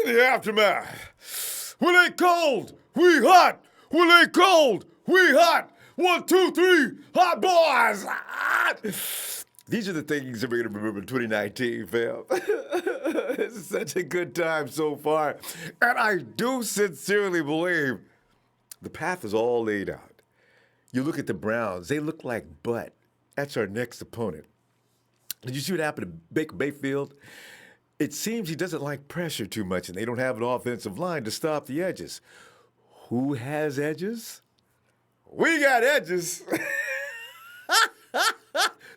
In the aftermath. When they cold, we hot. When they cold, we hot. 1, 2, 3, hot boys. These are the things that we're going to remember in 2019, fam. This is such a good time so far. And I do sincerely believe the path is all laid out. You look at the Browns, they look like butt. That's our next opponent. Did you see what happened to Baker Mayfield? It seems he doesn't like pressure too much, and they don't have an offensive line to stop the edges. Who has edges? We got edges.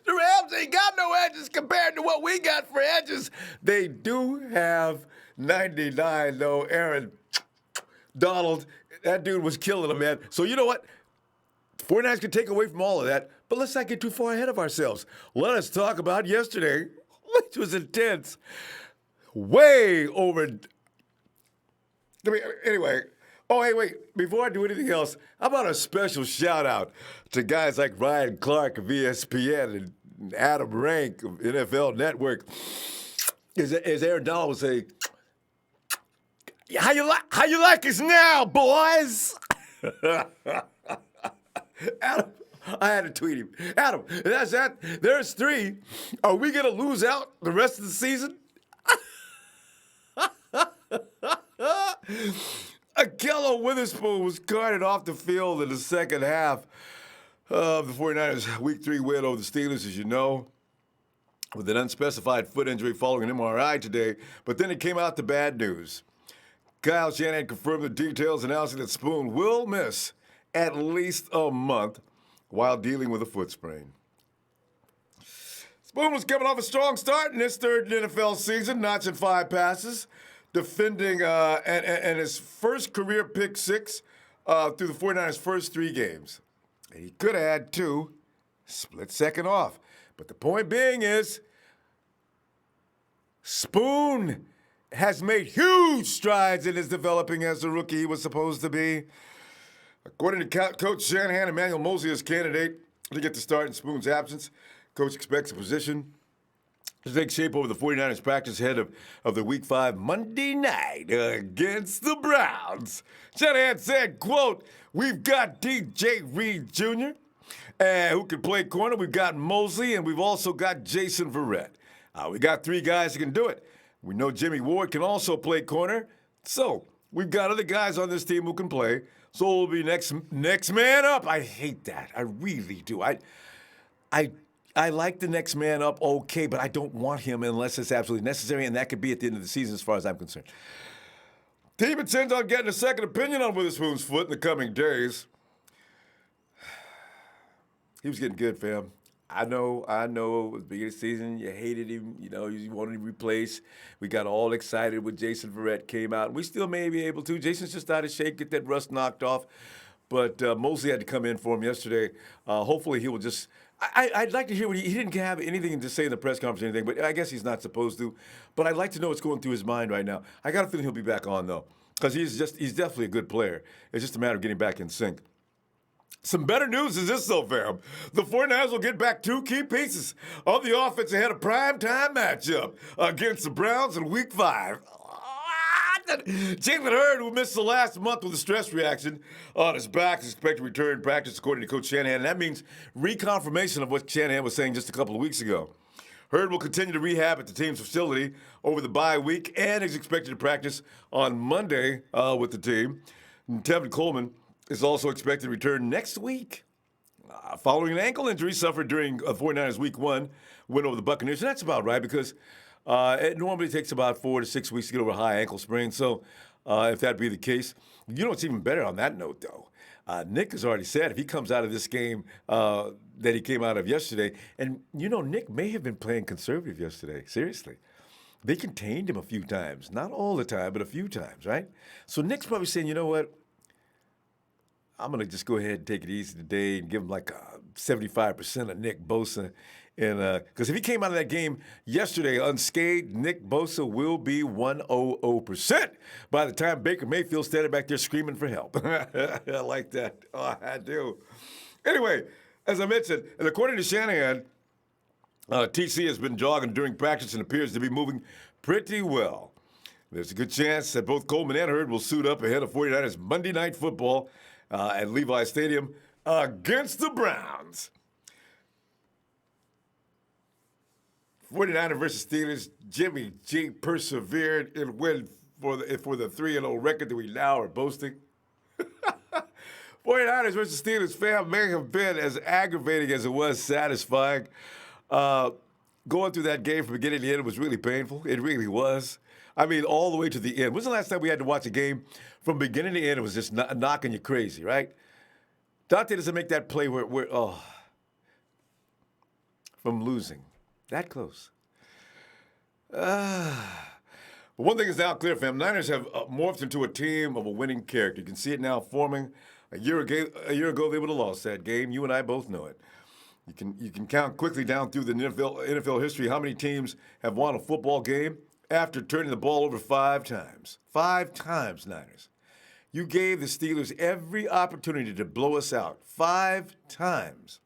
The Rams ain't got no edges compared to what we got for edges. They do have 99, though. Aaron Donald, that dude was killing them, man. So you know what? 49ers can take away from all of that, but let's not get too far ahead of ourselves. Let us talk about yesterday, which was intense. Way over. Anyway. Oh, hey, wait. Before I do anything else, how about a special shout-out to guys like Ryan Clark of ESPN and Adam Rank of NFL Network. As Aaron Donald would say, how you like us now, boys? Adam, I had to tweet him. Adam, that's that. There's 3. Are we going to lose out the rest of the season? Akello Witherspoon was carted off the field in the second half of the 49ers' Week 3 win over the Steelers, as you know, with an unspecified foot injury following an MRI today. But then it came out the bad news. Kyle Shanahan confirmed the details, announcing that Spoon will miss at least a month while dealing with a foot sprain. Spoon was coming off a strong start in his third NFL season, notching 5 passes, defending and his first career pick 6 through the 49ers' first 3 games. And he could have had 2, split second off. But the point being is, Spoon has made huge strides in his developing as the rookie he was supposed to be. According to Coach Shanahan, Emmanuel Mosley is candidate to get the start in Spoon's absence. Coach expects a position to take shape over the 49ers practice ahead of the Week 5 Monday night against the Browns. Shanahan said, quote, "We've got DJ Reed Jr., who can play corner. We've got Mosley, and we've also got Jason Verrett. We got 3 guys who can do it. We know Jimmy Ward can also play corner. So we've got other guys on this team who can play. So we'll be next man up." I hate that. I really do. I like the next man up, okay, but I don't want him unless it's absolutely necessary, and that could be at the end of the season as far as I'm concerned. Team intends on getting a second opinion on Witherspoon's foot in the coming days. He was getting good, fam. I know, it was the beginning of the season, you hated him, you wanted him replaced. We got all excited when Jason Verrett came out. We still may be able to. Jason's just out of shape, get that rust knocked off. But Mosley had to come in for him yesterday. Hopefully he will just... I'd like to hear what he didn't have anything to say in the press conference or anything, but I guess he's not supposed to. But I'd like to know what's going through his mind right now. I got a feeling he'll be back on, though, because he's definitely a good player. It's just a matter of getting back in sync. Some better news is this, though, fam. The 49ers will get back 2 key pieces of the offense ahead of primetime matchup against the Browns in Week 5. Jalen Hurd, who missed the last month with a stress reaction on his back, is expected to return to practice, according to Coach Shanahan. And that means reconfirmation of what Shanahan was saying just a couple of weeks ago. Hurd will continue to rehab at the team's facility over the bye week and is expected to practice on Monday with the team. And Tevin Coleman is also expected to return next week following an ankle injury suffered during 49ers Week 1 win over the Buccaneers. And that's about right because it normally takes about 4 to 6 weeks to get over a high ankle sprain. So if that be the case, you know what's even better on that note, though? Nick has already said if he comes out of this game that he came out of yesterday, and Nick may have been playing conservative yesterday. Seriously. They contained him a few times. Not all the time, but a few times, right? So Nick's probably saying, you know what? I'm going to just go ahead and take it easy today and give him like 75% of Nick Bosa. Because if he came out of that game yesterday unscathed, Nick Bosa will be 100% by the time Baker Mayfield's standing back there screaming for help. I like that. Oh, I do. Anyway, as I mentioned, and according to Shanahan, TC has been jogging during practice and appears to be moving pretty well. There's a good chance that both Coleman and Hurd will suit up ahead of 49ers Monday Night Football at Levis Stadium against the Browns. 49ers versus Steelers. Jimmy G persevered and went for the 3-0 record that we now are boasting. 49ers versus Steelers, fam, may have been as aggravating as it was satisfying. Going through that game from beginning to end was really painful. It really was. I mean, all the way to the end. When's the last time we had to watch a game from beginning to end? It was just knocking you crazy, right? Dante doesn't make that play from losing. That close. But one thing is now clear, fam. Niners have morphed into a team of a winning character. You can see it now forming. A year ago, they would have lost that game. You and I both know it. You can count quickly down through the NFL history how many teams have won a football game after turning the ball over 5 times. 5 times, Niners. You gave the Steelers every opportunity to blow us out. 5 times.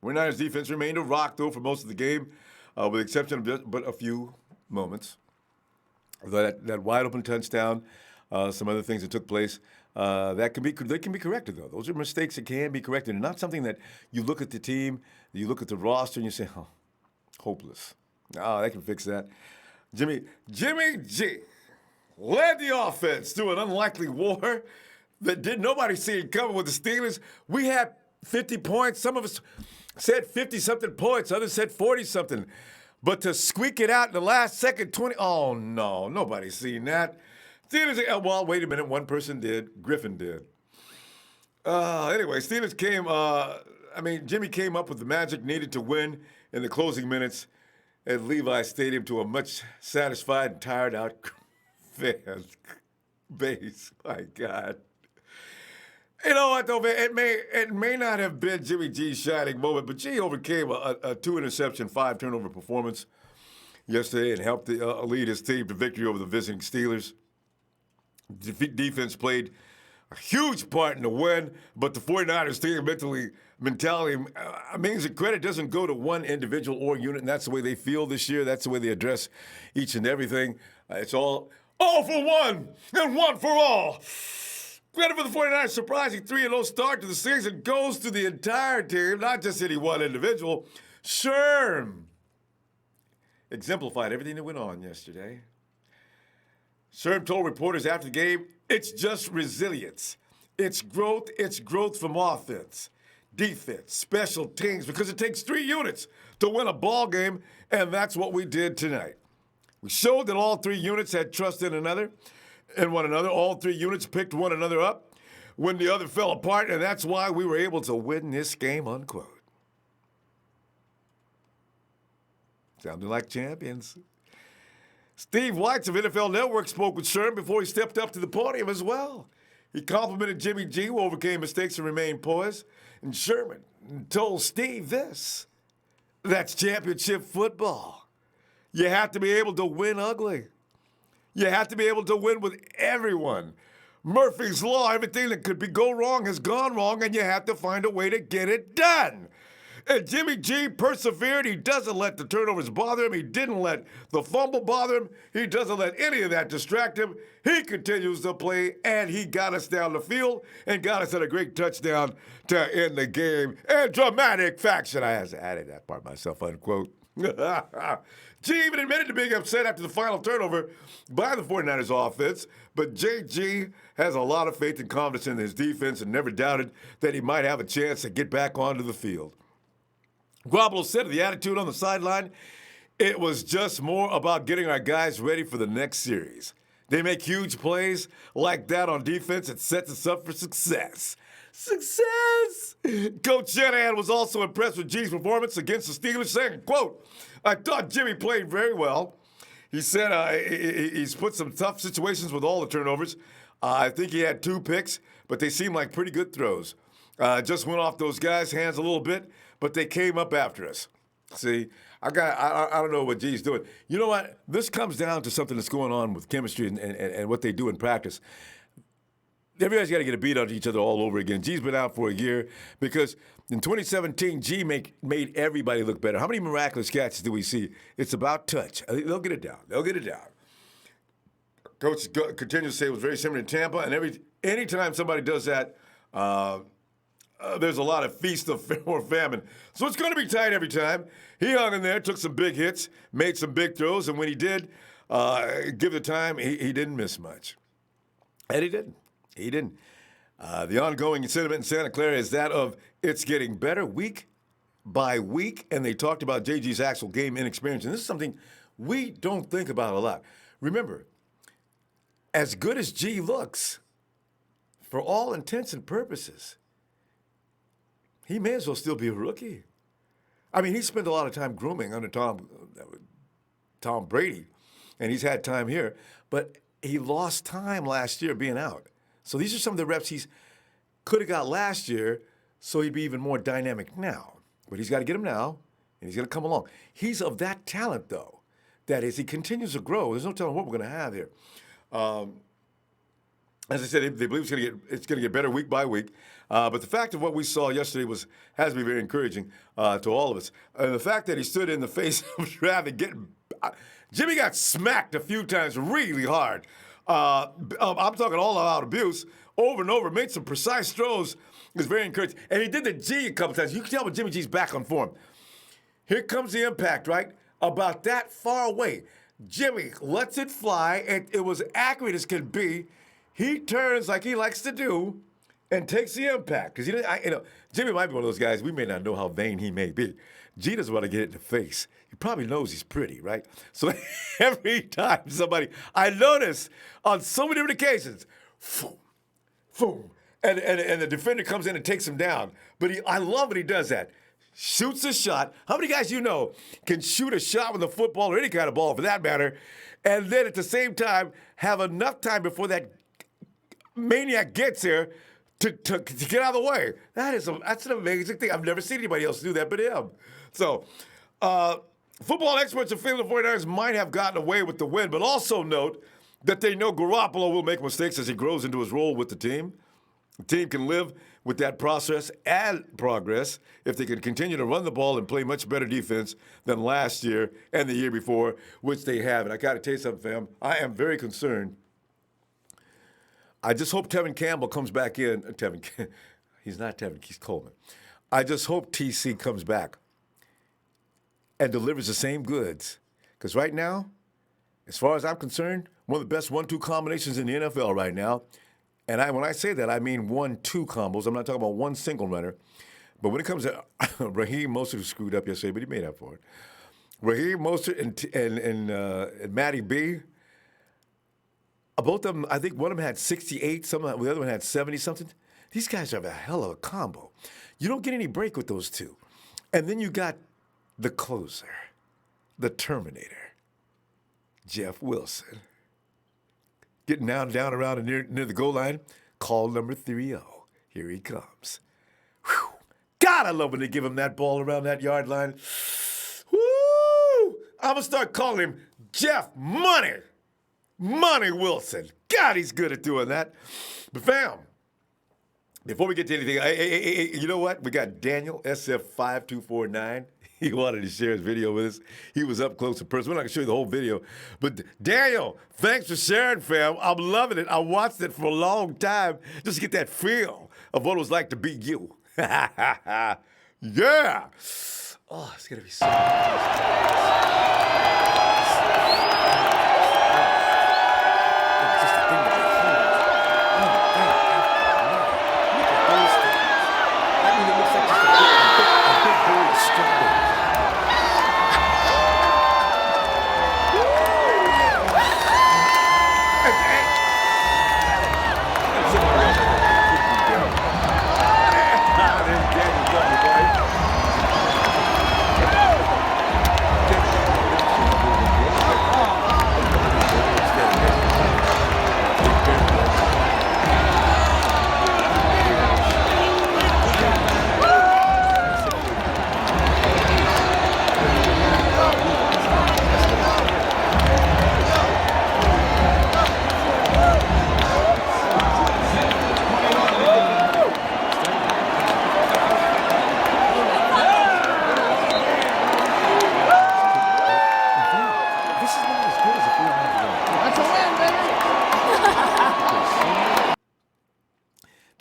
49ers defense remained a rock, though, for most of the game, with the exception of but a few moments. That wide open touchdown, some other things that took place, they can be corrected, though. Those are mistakes that can be corrected, and not something that you look at the team, you look at the roster, and you say, oh, hopeless. No, they can fix that. Jimmy G led the offense through an unlikely war that did nobody see it coming with the Steelers. We had 50 points. Some of us said 50-something points. Others said 40-something. But to squeak it out in the last second, 20, oh, no, nobody's seen that. Steelers, well, wait a minute, one person did. Griffin did. Anyway, Steelers Jimmy came up with the magic needed to win in the closing minutes at Levi Stadium to a much satisfied and tired out fan base. My God. You know what, though, man? It may not have been Jimmy G's shining moment, but G overcame a 2-interception, 5-turnover performance yesterday and helped lead his team to victory over the visiting Steelers. Defense played a huge part in the win, but the 49ers team mentality means the credit doesn't go to one individual or unit, and that's the way they feel this year. That's the way they address each and everything. It's all for one and one for all. Credit for the 49ers' surprising 3-0 start to the season goes to the entire team, not just any one individual. Sherm exemplified everything that went on yesterday. Sherm told reporters after the game, it's just resilience. It's growth from offense, defense, special teams, because it takes 3 units to win a ball game, and that's what we did tonight. We showed that all 3 units had trust in one another. All 3 units picked one another up when the other fell apart, and that's why we were able to win this game, unquote. Sounding like champions. Steve Weitz of NFL Network spoke with Sherm before he stepped up to the podium as well. He complimented Jimmy G, who overcame mistakes and remained poised. And Sherman told Steve this: that's championship football. You have to be able to win ugly. You have to be able to win with everyone. Murphy's Law, everything that could go wrong has gone wrong, and you have to find a way to get it done. And Jimmy G persevered. He doesn't let the turnovers bother him. He didn't let the fumble bother him. He doesn't let any of that distract him. He continues to play, and he got us down the field and got us at a great touchdown to end the game in dramatic fashion. I added that part myself, unquote. G even admitted to being upset after the final turnover by the 49ers offense, but JG has a lot of faith and confidence in his defense and never doubted that he might have a chance to get back onto the field. Garoppolo said of the attitude on the sideline, it was just more about getting our guys ready for the next series. They make huge plays like that on defense. It sets us up for success. Success! Coach Shanahan was also impressed with G's performance against the Steelers, saying, quote, I thought Jimmy played very well. He said he's put some tough situations with all the turnovers. I think he had 2 picks, but they seemed like pretty good throws. Just went off those guys' hands a little bit, but they came up after us. See, I don't know what G's doing. You know what? This comes down to something that's going on with chemistry and what they do in practice. Everybody's got to get a beat on each other all over again. G's been out for a year because in 2017, G made everybody look better. How many miraculous catches do we see? It's about touch. They'll get it down. Coach continues to say it was very similar in Tampa, and anytime somebody does that, there's a lot of feast or famine. So it's going to be tight every time. He hung in there, took some big hits, made some big throws, and when he did give the time, he didn't miss much. And he didn't. He didn't. The ongoing sentiment in Santa Clara is that of it's getting better week by week, and they talked about JG's actual game inexperience, and this is something we don't think about a lot. Remember, as good as G looks, for all intents and purposes, he may as well still be a rookie. I mean, he spent a lot of time grooming under Tom Brady, and he's had time here, but he lost time last year being out. So these are some of the reps he could have got last year, so he'd be even more dynamic now. But he's got to get them now, and he's going to come along. He's of that talent, though, that as he continues to grow, there's no telling what we're going to have here. As I said, they believe it's going to get better week by week. But the fact of what we saw yesterday has to be very encouraging to all of us. And the fact that he stood in the face of traffic, Jimmy got smacked a few times really hard. I'm talking all-out abuse over and over. Made some precise throws. It was very encouraging. And he did the G a couple times. You can tell when Jimmy G's back on form. Here comes the impact, right? About that far away. Jimmy lets it fly, and it was accurate as can be. He turns like he likes to do and takes the impact. Because Jimmy might be one of those guys, we may not know how vain he may be. G doesn't want to get it in the face. He probably knows he's pretty, right? So every time I notice on so many different occasions, boom, boom, and the defender comes in and takes him down. But I love when he does that. Shoots a shot. How many guys you know can shoot a shot with a football or any kind of ball for that matter, and then at the same time have enough time before that maniac gets here to get out of the way? That's an amazing thing. I've never seen anybody else do that but him. So, football experts are feeling the 49ers might have gotten away with the win, but also note that they know Garoppolo will make mistakes as he grows into his role with the team. The team can live with that process and progress if they can continue to run the ball and play much better defense than last year and the year before, which they have. And I got to tell you something, fam. I am very concerned. I just hope Tevin Campbell comes back in. He's not Tevin, he's Coleman. I just hope TC comes back and delivers the same goods. Because right now, as far as I'm concerned, one of the best 1-2 combinations in the NFL right now. And when I say that, I mean 1-2 combos. I'm not talking about one single runner. But when it comes to Raheem Mostert, who screwed up yesterday, but he made up for it. Raheem Mostert and Matty B, both of them, I think one of them had 68, the other one had 70-something. These guys have a hell of a combo. You don't get any break with those two. And then you got the closer, the Terminator, Jeff Wilson. Getting down around and near the goal line. Call number 30. Here he comes. Whew. God, I love when they give him that ball around that yard line. Woo! I'm going to start calling him Jeff Money Wilson. God, he's good at doing that. But fam, before we get to anything, you know what? We got Daniel, SF5249. He wanted to share his video with us. He was up close and personal. We're not going to show you the whole video. But Daniel, thanks for sharing, fam. I'm loving it. I watched it for a long time just to get that feel of what it was like to be you. Yeah. Oh, it's going to be so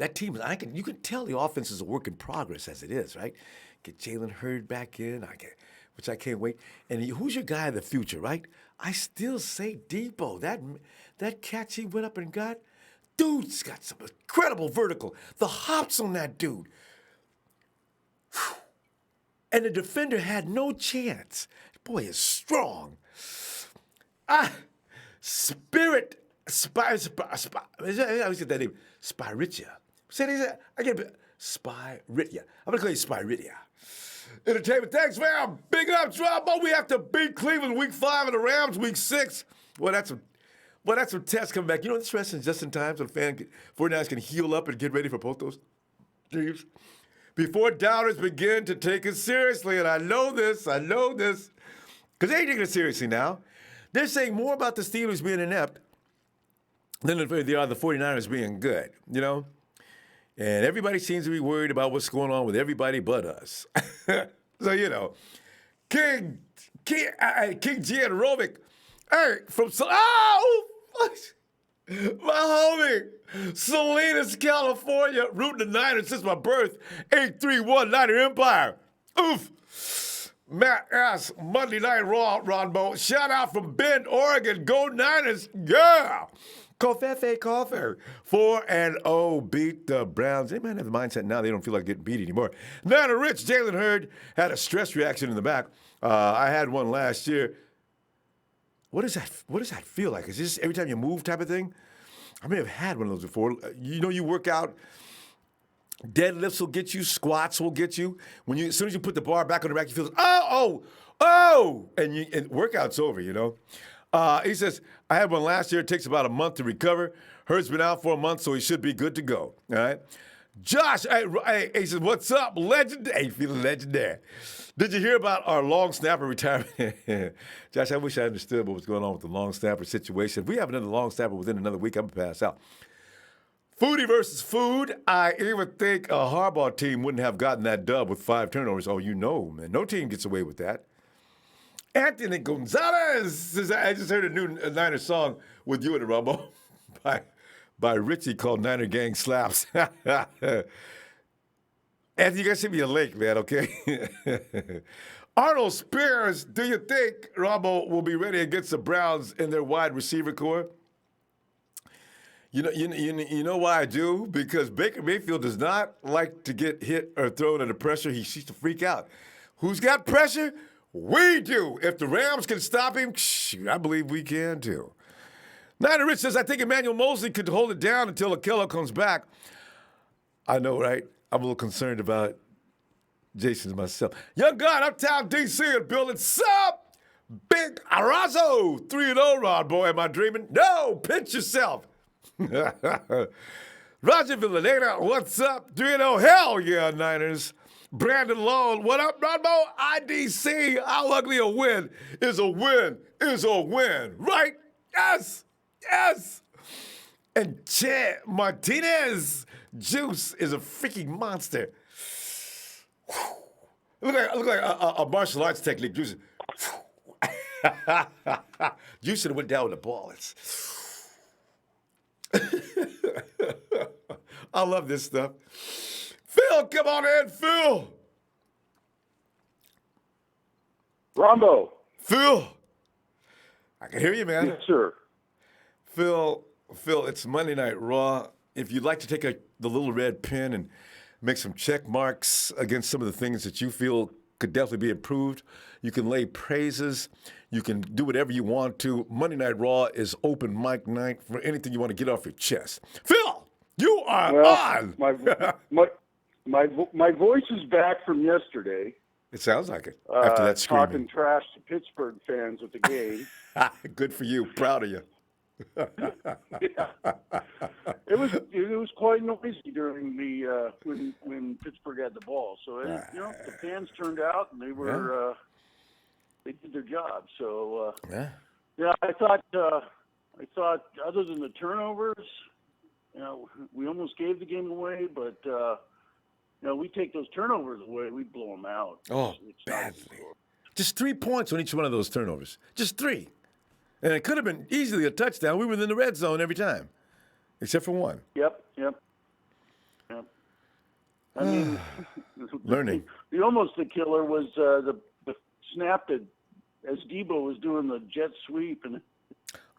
that team, you can tell the offense is a work in progress as it is, right? Get Jalen Hurd back in, which I can't wait. And who's your guy of the future, right? I still say Debo. That catch he went up and got, dude's got some incredible vertical. The hops on that dude. Whew. And the defender had no chance. Boy is strong. Spirit. I always get that name. Spiritia. Say that. I get Spiritia. I'm going to call you Spiritia. Entertainment. Thanks, man. Big up, Ronbo. We have to beat Cleveland week 5 and the Rams week 6. Well, that's some tests coming back. You know, this wrestling just in time so the 49ers can heal up and get ready for both those teams. Before doubters begin to take it seriously, and I know this, because they ain't taking it seriously now. They're saying more about the Steelers being inept than they are the 49ers being good, you know? And everybody seems to be worried about what's going on with everybody but us. So, you know, King Gianrovic, hey, my homie, Salinas, California, rooting the Niners since my birth, 831 Niner Empire. Oof. Matt S., Monday Night Raw, Ronbo. Shout out from Bend, Oregon. Go Niners. Yeah. Coffee. 4-0, beat the Browns. They might have the mindset now they don't feel like getting beat anymore. Niner Rich, Jalen Hurd had a stress reaction in the back. I had one last year. What does that feel like? Is this every time you move type of thing? I may have had one of those before. You know, you work out, deadlifts will get you, squats will get you. As soon as you put the bar back on the rack, you feel, and workout's over, you know. He says, I had one last year. It takes about a month to recover. Hurd's been out for a month, so he should be good to go. All right. Josh, he says, what's up, legend? Hey, feeling legendary. Did you hear about our long snapper retirement? Josh, I wish I understood what was going on with the long snapper situation. If we have another long snapper within another week, I'm going to pass out. Foodie versus food. I even think a Harbaugh team wouldn't have gotten that dub with 5 turnovers. Oh, you know, man. No team gets away with that. Anthony Gonzalez says, I just heard a new Niner song with you in the Ronbo by Richie called Niner Gang Slaps. Anthony, you got to send me a link, man, okay? Arnold Spears, do you think Ronbo will be ready against the Browns in their wide receiver core? You know why I do? Because Baker Mayfield does not like to get hit or thrown under pressure. He seems to freak out. Who's got pressure? We do. If the Rams can stop him, I believe we can too. Niner Rich says, I think Emmanuel Mosley could hold it down until Akello comes back. I know, right? I'm a little concerned about Jason's myself. Young God, Uptown D.C. and building sup. Big Arazo. 3-0, Rod Boy. Am I dreaming? No, pinch yourself. Roger Villaneda, what's up? 3-0, hell yeah, Niners. Brandon Lone, what up, Ronbo? IDC, how ugly a win is a win is a win, right? Yes. And Che Martinez, Juice is a freaking monster. Look like a martial arts technique. Juice. You should have went down with the ball. I love this stuff. Phil, come on in, Phil. Ronbo. Phil. I can hear you, man. Yes, sir. Phil, it's Monday Night Raw. If you'd like to take the little red pen and make some check marks against some of the things that you feel could definitely be improved, you can lay praises. You can do whatever you want to. Monday Night Raw is open mic night for anything you want to get off your chest. Phil, you are on. My voice is back from yesterday. It sounds like it. After that screaming. Talking trash to Pittsburgh fans at the game. Good for you. Proud of you. Yeah. It was quite noisy during the when Pittsburgh had the ball. So the fans turned out and they were they did their job. So I thought other than the turnovers, we almost gave the game away, but we take those turnovers away, we blow them out. Oh, badly. Just 3 points on each one of those turnovers. Just 3. And it could have been easily a touchdown. We were in the red zone every time, except for one. Yep. Yeah. I mean, Learning. the killer was the snap that as Debo was doing the jet sweep and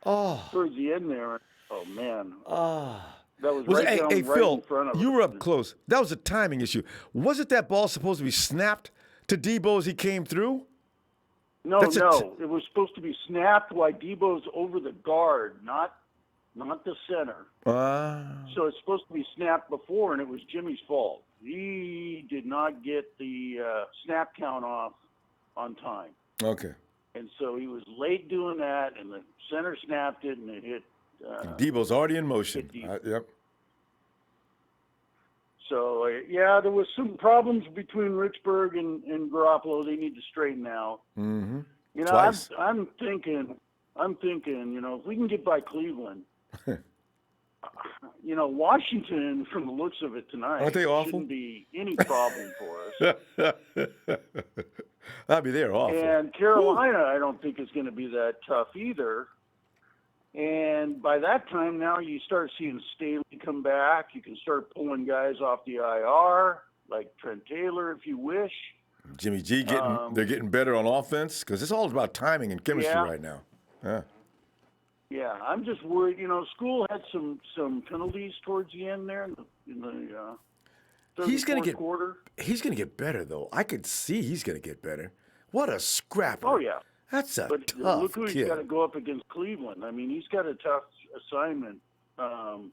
Oh. towards the end there. Oh man, Ah. that was Was right hey, down hey right Phil, in front of you us. were up close. That was a timing issue. Wasn't that ball supposed to be snapped to Debo as he came through? No, That's it was supposed to be snapped while Debo's over the guard, not the center. So it's supposed to be snapped before, and it was Jimmy's fault. He did not get the snap count off on time. Okay. And so he was late doing that, and the center snapped it, and it hit. Debo's already in motion. Yep. So, yeah, there was some problems between Richburg and Garoppolo they need to straighten out. Mm-hmm. You know, Twice. I'm thinking, you know, if we can get by Cleveland, you know, Washington, from the looks of it tonight, Aren't they awful? shouldn't be any problem for us. I'll be there awful. And Carolina, I don't think is going to be that tough either. And by that time now, you start seeing Staley come back. You can start pulling guys off the IR, like Trent Taylor, if you wish. Jimmy G they're getting better on offense because it's all about timing and chemistry right now. Yeah. Yeah, I'm just worried. You know, School had some penalties towards the end there in the third and fourth quarter. He's gonna get better though. I could see he's gonna get better. What a scrapper! Oh yeah, that's a but tough look who kid. he's got to go up against Cleveland. I mean, he's got a tough assignment for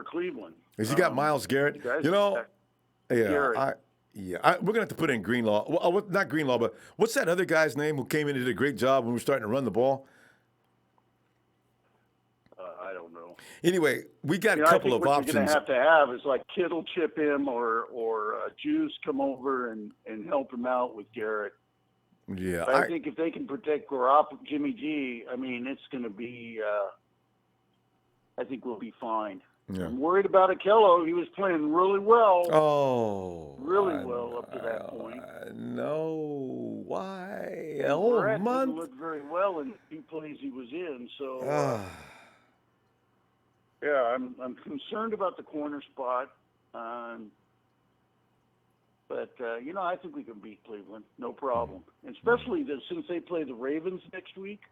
Cleveland. Has he got Myles Garrett? You know, Garrett. We're gonna have to put in Greenlaw. Well, not Greenlaw, but what's that other guy's name who came in and did a great job when we were starting to run the ball? I don't know. Anyway, we got a couple of options. What you're going to have is like Kittle chip him or Juice come over and help him out with Garrett. Yeah, but I think if they can protect Garoppolo, Jimmy G, I mean, it's going to be. I think we'll be fine. Yeah. I'm worried about Akello. He was playing really well. Oh, really well up to that point. No, why? And A whole Brett month. didn't look very well in the 2 plays he was in. So. Yeah, I'm concerned about the corner spot, but you know, I think we can beat Cleveland, no problem. And especially since they play the Ravens next week,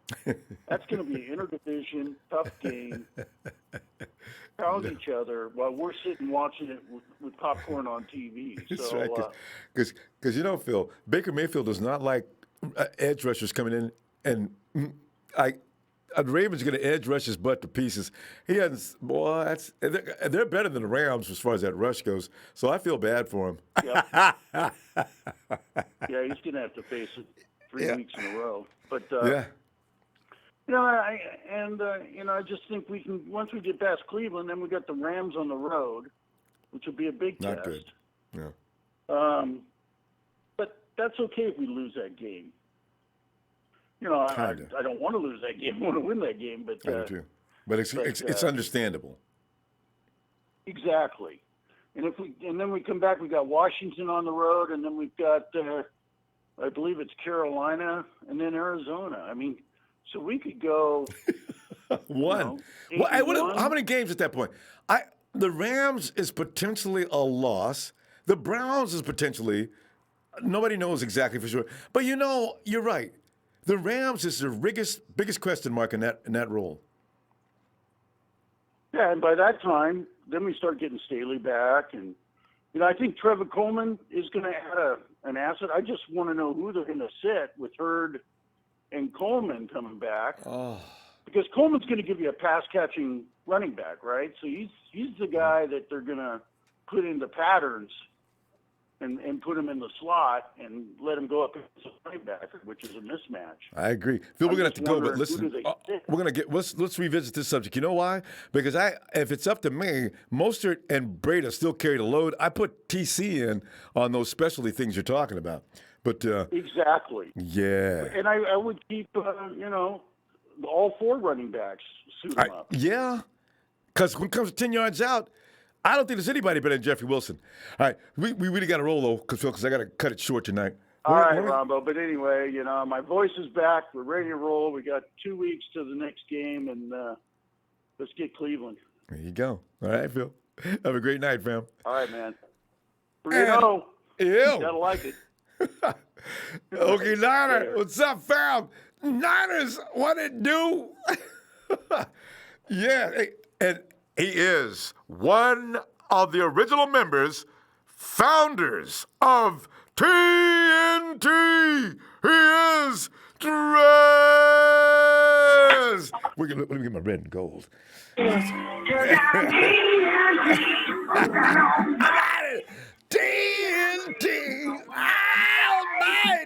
that's going to be an interdivision tough game. Pound each other while we're sitting watching it with popcorn on TV. That's so, right, because you know, Phil, Baker Mayfield does not like edge rushers coming in, and the Ravens are going to edge rush his butt to pieces. He hasn't. Boy, they're better than the Rams as far as that rush goes. So I feel bad for him. Yep. Yeah, he's going to have to face it 3 weeks in a row. But you know, I just think we can. Once we get past Cleveland, then we got the Rams on the road, which will be a big test. Not good. Yeah. But that's okay if we lose that game. You know, I don't want to lose that game. I want to win that game, but I do too. But it's understandable. Exactly. And then we come back, we got Washington on the road, and then we've got I believe it's Carolina, and then Arizona. I mean, so we could go one. How many games at that point? The Rams is potentially a loss. The Browns is potentially. Nobody knows exactly for sure. But you know, you're right. The Rams is the biggest question mark in that role. Yeah, and by that time, then we start getting Staley back, and you know, I think Trevor Coleman is going to add an asset. I just want to know who they're going to sit with Hurd and Coleman coming back, because Coleman's going to give you a pass catching running back, right? So he's the guy that they're going to put into patterns. And put him in the slot and let him go up as a running back, which is a mismatch. I agree. Phil, we're going to have to go, but listen, we're going to let's revisit this subject. You know why? Because if it's up to me, Mostert and Breda still carry the load. I put TC in on those specialty things you're talking about. But exactly. Yeah. And I would keep, you know, all 4 running backs suit them up. Yeah. Because when it comes to 10 yards out, I don't think there's anybody better than Jeffrey Wilson. All right, we really got to roll, though, because I got to cut it short tonight. All right, Ronbo. But anyway, you know, my voice is back. We're ready to roll. We got 2 weeks to the next game, and let's get Cleveland. There you go. All right, Phil. Have a great night, fam. All right, man. 3-0. Ew. Gotta like it. Okay, Niner, Later. what's up, fam? Niners, what it do? Yeah, and he is one of the original members, founders of TNT. He is Trez. Let me get my red and gold. TNT. Oh, my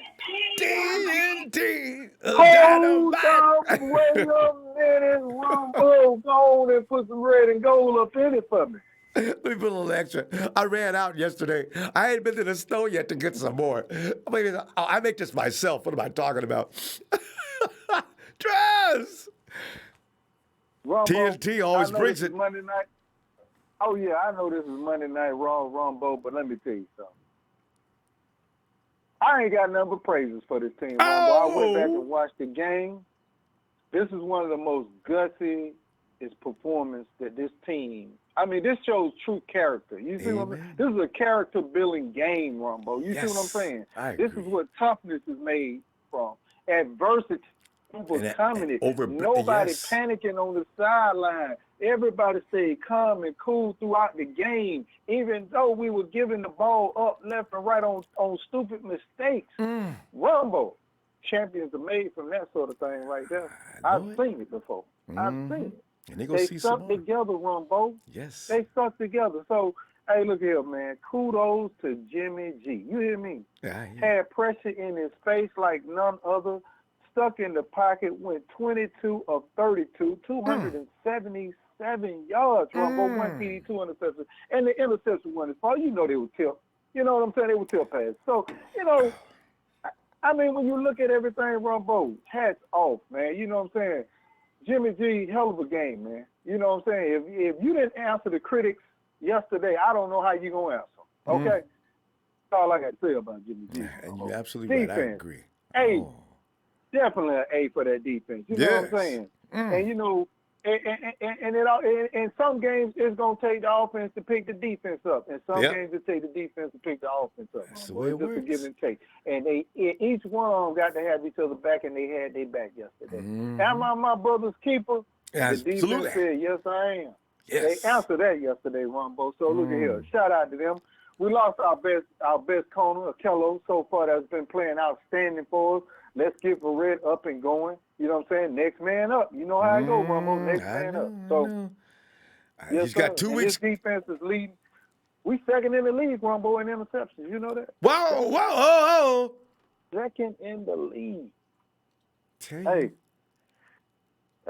TNT. Hold Dynamite. up, wait a minute, Ronbo. Go on and put some red and gold up in it for me. Let me put a little extra. I ran out yesterday. I ain't been to the store yet to get some more. I make this myself. What am I talking about? Trez! Ronbo, TNT always I know brings this it. is Monday night. Oh, yeah, I know this is Monday Night Raw, Ronbo, but let me tell you something. I ain't got nothing but praises for this team, Ronbo. I went back and watched the game. This is one of the most gutsy performance that this team. I mean, this shows true character. You see what I mean? This is a character-building game, Ronbo. You see what I'm saying? This is what toughness is made from. Adversity, overcoming it. Nobody panicking on the sideline. Everybody stayed calm and cool throughout the game, even though we were giving the ball up left and right on stupid mistakes. Ronbo, champions are made from that sort of thing right there. I've seen it before. I've seen it. And they stuck together, Ronbo. Yes. They stuck together. So, hey, look here, man. Kudos to Jimmy G. You hear me? Had pressure in his face like none other. Stuck in the pocket, went 22 of 32, 277 yards, Ronbo, 1 TD, 2 interceptions. And the interception won his fault. You know they were tilt. You know what I'm saying? They were tilt passes. So, you know, I mean, when you look at everything, Ronbo, hats off, man. You know what I'm saying? Jimmy G, hell of a game, man. You know what I'm saying? If you didn't answer the critics yesterday, I don't know how you're going to answer. Okay? That's all I got to say about Jimmy G. And you're absolutely right. I agree. Hey, definitely an A for that defense. You know what I'm saying? And, you know, and some games it's going to take the offense to pick the defense up. And some games it take the defense to pick the offense up. That's the way it works. Just a give and take. And each one of them got to have each other back, and they had their back yesterday. Am I my brother's keeper? Absolutely. The defense said, yes, I am. Yes. They answered that yesterday, Ronbo. So look at here. Shout out to them. We lost our best corner, Akello, so far that's been playing outstanding for us. Let's get Red up and going. You know what I'm saying? Next man up. You know how I go, Ronbo. Next man up. So he's got 2 weeks. This defense is leading. We second in the league, Ronbo, in interceptions. You know that? Whoa. Second in the league.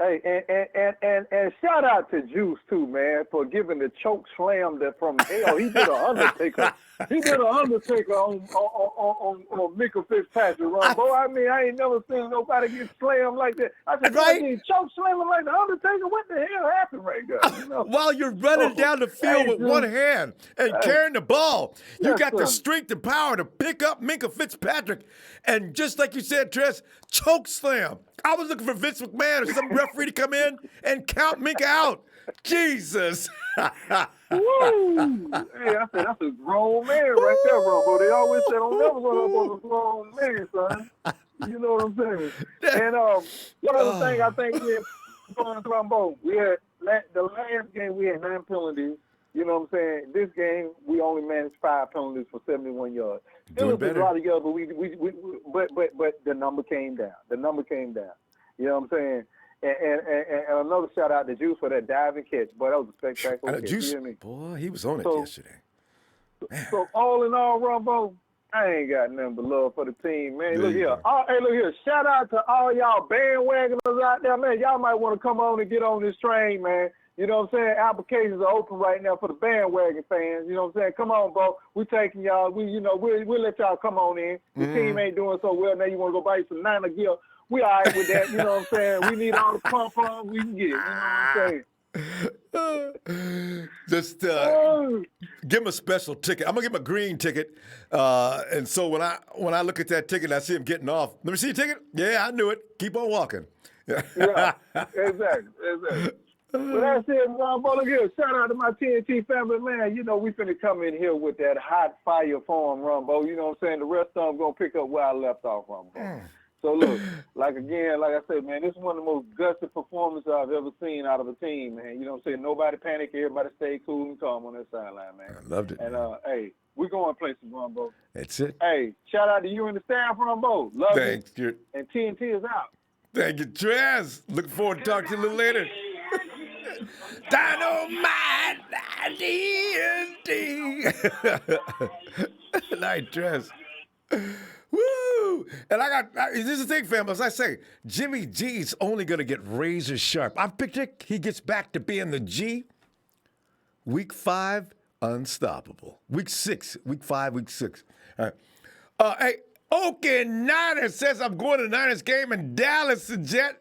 Hey, and shout out to Juice too, man, for giving the choke slam that from hell. He did an Undertaker. He did an Undertaker on Mika Fitzpatrick, Ronbo. I mean, I ain't never seen nobody get slammed like that. I said, choke slam like the Undertaker. What the hell happened right there? You know? While you're running down the field with one hand and carrying the ball, you got the strength and power to pick up Mika Fitzpatrick, and just like you said, Trez, choke slam. I was looking for Vince McMahon or some referee to come in and count Minka out. Jesus. Woo! Hey, I said, that's a grown man right there, Ronbo. They always said, don't never go up on a grown man, son. You know what I'm saying? And one other thing I think we're going to Ronbo, we had the last game we had 9 penalties. You know what I'm saying? This game we only managed 5 penalties for 71 yards. It was a lot of yards, but but the number came down. The number came down. You know what I'm saying? And another shout out to Juice for that diving catch. Boy, that was a spectacular catch. Juice, you hear me? boy, he was on it yesterday. So all in all, Ronbo, I ain't got nothing but love for the team, man. Look here. Look here. Shout out to all y'all bandwagoners out there, man. Y'all might want to come on and get on this train, man. You know what I'm saying? Applications are open right now for the bandwagon fans. You know what I'm saying? Come on, bro. We taking y'all. We'll let y'all come on in. The team ain't doing so well. Now you want to go buy you some Niner gear. We all right with that. You know what I'm saying? We need all the pump we can get. You know what I'm saying? Just give him a special ticket. I'm gonna give him a green ticket, and so when I look at that ticket, and I see him getting off. Let me see your ticket. Yeah, I knew it. Keep on walking. Yeah, exactly. But I said, Ronbo, look here, shout out to my TNT family, man. You know, we finna come in here with that hot fire form, Ronbo. You know what I'm saying? The rest of them gonna pick up where I left off, Ronbo. So look, like I said, man, this is one of the most gutsy performances I've ever seen out of a team, man. You know what I'm saying? Nobody panic, everybody stay cool and calm on that sideline, man. I loved it. And hey, we're going places, Ronbo. That's it. Hey, shout out to you and the staff, Ronbo. Love Thanks, you. And TNT is out. Thank you, Trez. Looking forward to talking to you a little later. Dynamite, TNT. Night, Trez. Woo! And this is the thing, fam. As I say, Jimmy G's only going to get razor sharp. I picture he gets back to being the G. Week 5, unstoppable. Week 5, week 6. All right. Hey, Okay Niners says I'm going to the Niners game in Dallas, the Jet.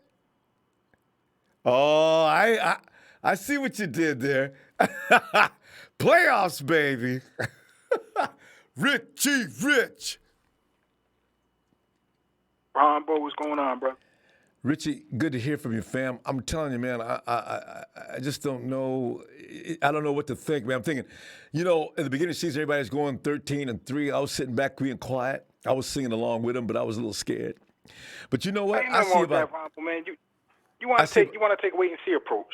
Oh, I see what you did there. Playoffs, baby. Richie Rich. Ronbo, what's going on, bro? Richie, good to hear from you, fam. I'm telling you, man, I just don't know. I don't know what to think, man. I'm thinking, you know, at the beginning of the season, everybody's going 13-3. I was sitting back being quiet. I was singing along with them, but I was a little scared. But you know what? I see about that, Ronbo, man. You want to take a wait and see approach.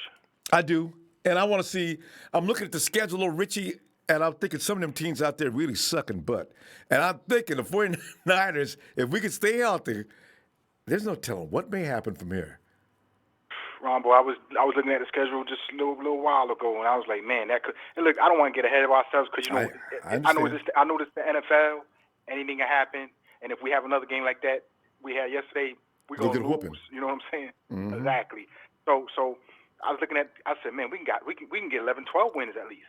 I do, and I want to see. I'm looking at the schedule of Richie, and I'm thinking some of them teams out there really sucking butt. And I'm thinking the 49ers, if we could stay healthy, there's no telling what may happen from here. Ronbo, I was looking at the schedule just a little while ago, and I was like, man, that could. And look, I don't want to get ahead of ourselves because you know, I know this the NFL. Anything can happen, and if we have another game like that we had yesterday, we're gonna lose. Whooping. You know what I'm saying? Mm-hmm. Exactly. So I was looking at. I said, man, we can get 11, 12 wins at least.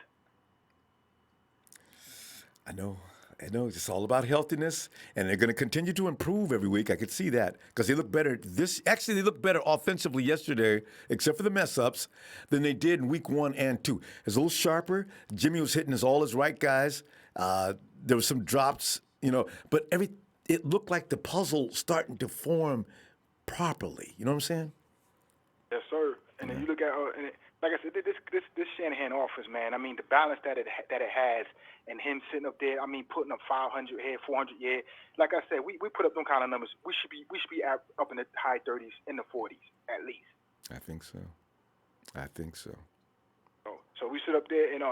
I know. It's all about healthiness, and they're going to continue to improve every week. I could see that because they look better. They looked better offensively yesterday, except for the mess ups, than they did in week 1 and 2. It's a little sharper. Jimmy was hitting all his right guys. There was some drops, you know, but it looked like the puzzle starting to form properly. You know what I'm saying? Yes, sir. And then you look at like I said, this Shanahan offense, man. I mean, the balance that it has, and him sitting up there. I mean, putting up 500 here, 400 here. Like I said, we put up them kind of numbers. We should be up in the high 30s, in the 40s at least. I think so. So we sit up there and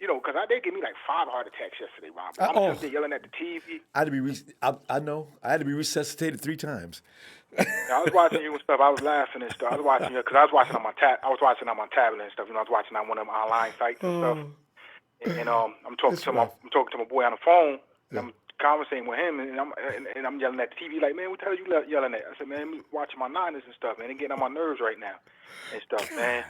you know, because they gave me like 5 heart attacks yesterday, Rob. I'm just there yelling at the TV. I had to be resuscitated 3 times. I was watching you and stuff. I was laughing and stuff. I was watching you because I was watching on my tablet and stuff. You know, I was watching on one of them online sites and stuff. And I'm talking to my boy on the phone. Yeah. I'm conversating with him, and I'm yelling at the TV like, man, what the hell are you yelling at? I said, man, I'm watching my Niners and stuff, man. They're getting on my nerves right now and stuff, man.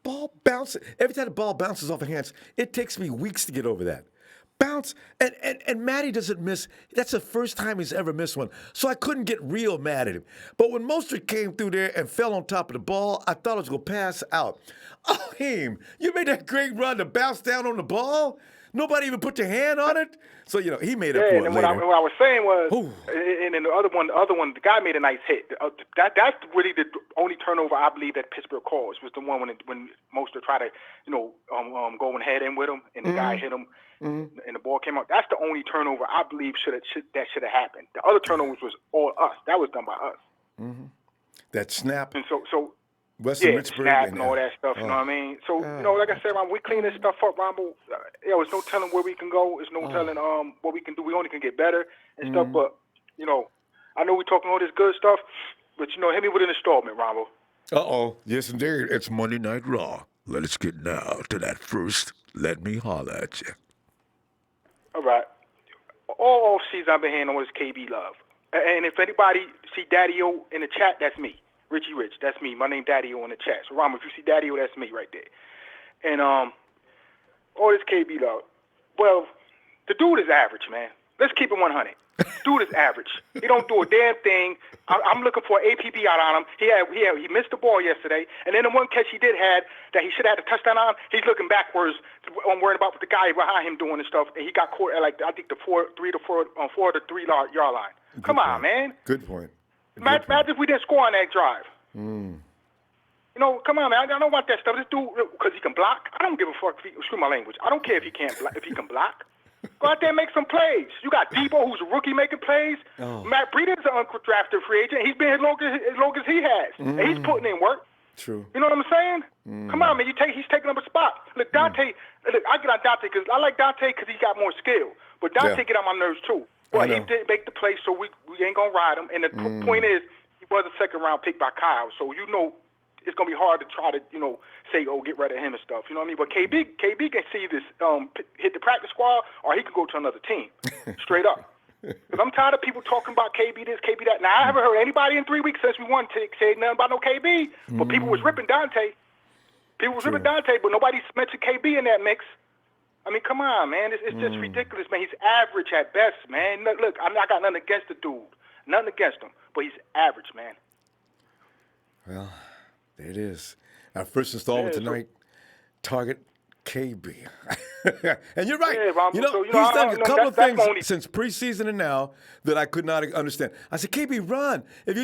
Ball bounces. Every time the ball bounces off the hands, it takes me weeks to get over that. Bounce. And Matty doesn't miss. That's the first time he's ever missed one. So I couldn't get real mad at him. But when Mostert came through there and fell on top of the ball, I thought I was going to pass out. Oh, him. You made that great run to bounce down on the ball? Nobody even put their hand on it? So, you know, he made up for it later. What I was saying was, and then the other one, the guy made a nice hit. That's really the only turnover I believe that Pittsburgh caused was the one when Mostert tried to, you know, go and head in with him, and the guy hit him, and the ball came out. That's the only turnover I believe should have happened. The other turnovers was all us. That was done by us. Mm-hmm. That snap. And so. Richburg snap and all that stuff, you know what I mean? So, you know, like I said, we clean this stuff up, Ronbo. There's no telling where we can go. There's no telling what we can do. We only can get better and stuff. But, you know, I know we're talking all this good stuff, but, you know, hit me with an installment, Ronbo. Uh-oh. Yes, indeed. It's Monday Night Raw. Let us get now to that first. Let me holler at you. All right. All off-season I've been hearing all this KB love. And if anybody see Daddy-O in the chat, that's me. Richie Rich, that's me. My name Daddy-O in the chat. So, Ram, if you see Daddy-O, that's me right there. And all this KB love. Well, the dude is average, man. Let's keep it 100. Dude is average. He don't do a damn thing. I'm looking for an APB out on him. He missed the ball yesterday, and then the one catch he did had that he should have had a touchdown on. He's looking backwards. I'm worried about what the guy behind him doing and stuff, and he got caught at like I think the 4 to 3 yard line. Come on, man. Good point. Imagine if we didn't score on that drive. You know, come on, man. I don't want that stuff. This dude, because he can block. I don't give a fuck. Excuse my language. I don't care if he can't block. If he can block, go out there and make some plays. You got Debo, who's a rookie, making plays. Oh. Matt Breeda's an undrafted free agent. He's been as long as he has, and he's putting in work. True. You know what I'm saying? Come on, man. He's taking up a spot. Look, Dante. Look, I get on Dante because I like Dante because he got more skill. But Dante get on my nerves too. But he didn't make the play, so we ain't gonna ride him. And the point is, he was a second-round pick by Kyle, so you know it's gonna be hard to try to say get rid of him and stuff. You know what I mean? But KB can see this hit the practice squad, or he can go to another team, straight up. Because I'm tired of people talking about KB this, KB that. Now I haven't heard anybody in 3 weeks since we won say nothing about no KB. But people was ripping Dante. Ripping Dante, but nobody mentioned KB in that mix. I mean, come on, man. It's just ridiculous, man. He's average at best, man. Look, I got nothing against the dude. Nothing against him. But he's average, man. Well, there it is. Our first installment tonight, Target KB. And you're right. Yeah, Ronbo, He's done a couple of things since preseason and now that I could not understand. I said, KB, run. If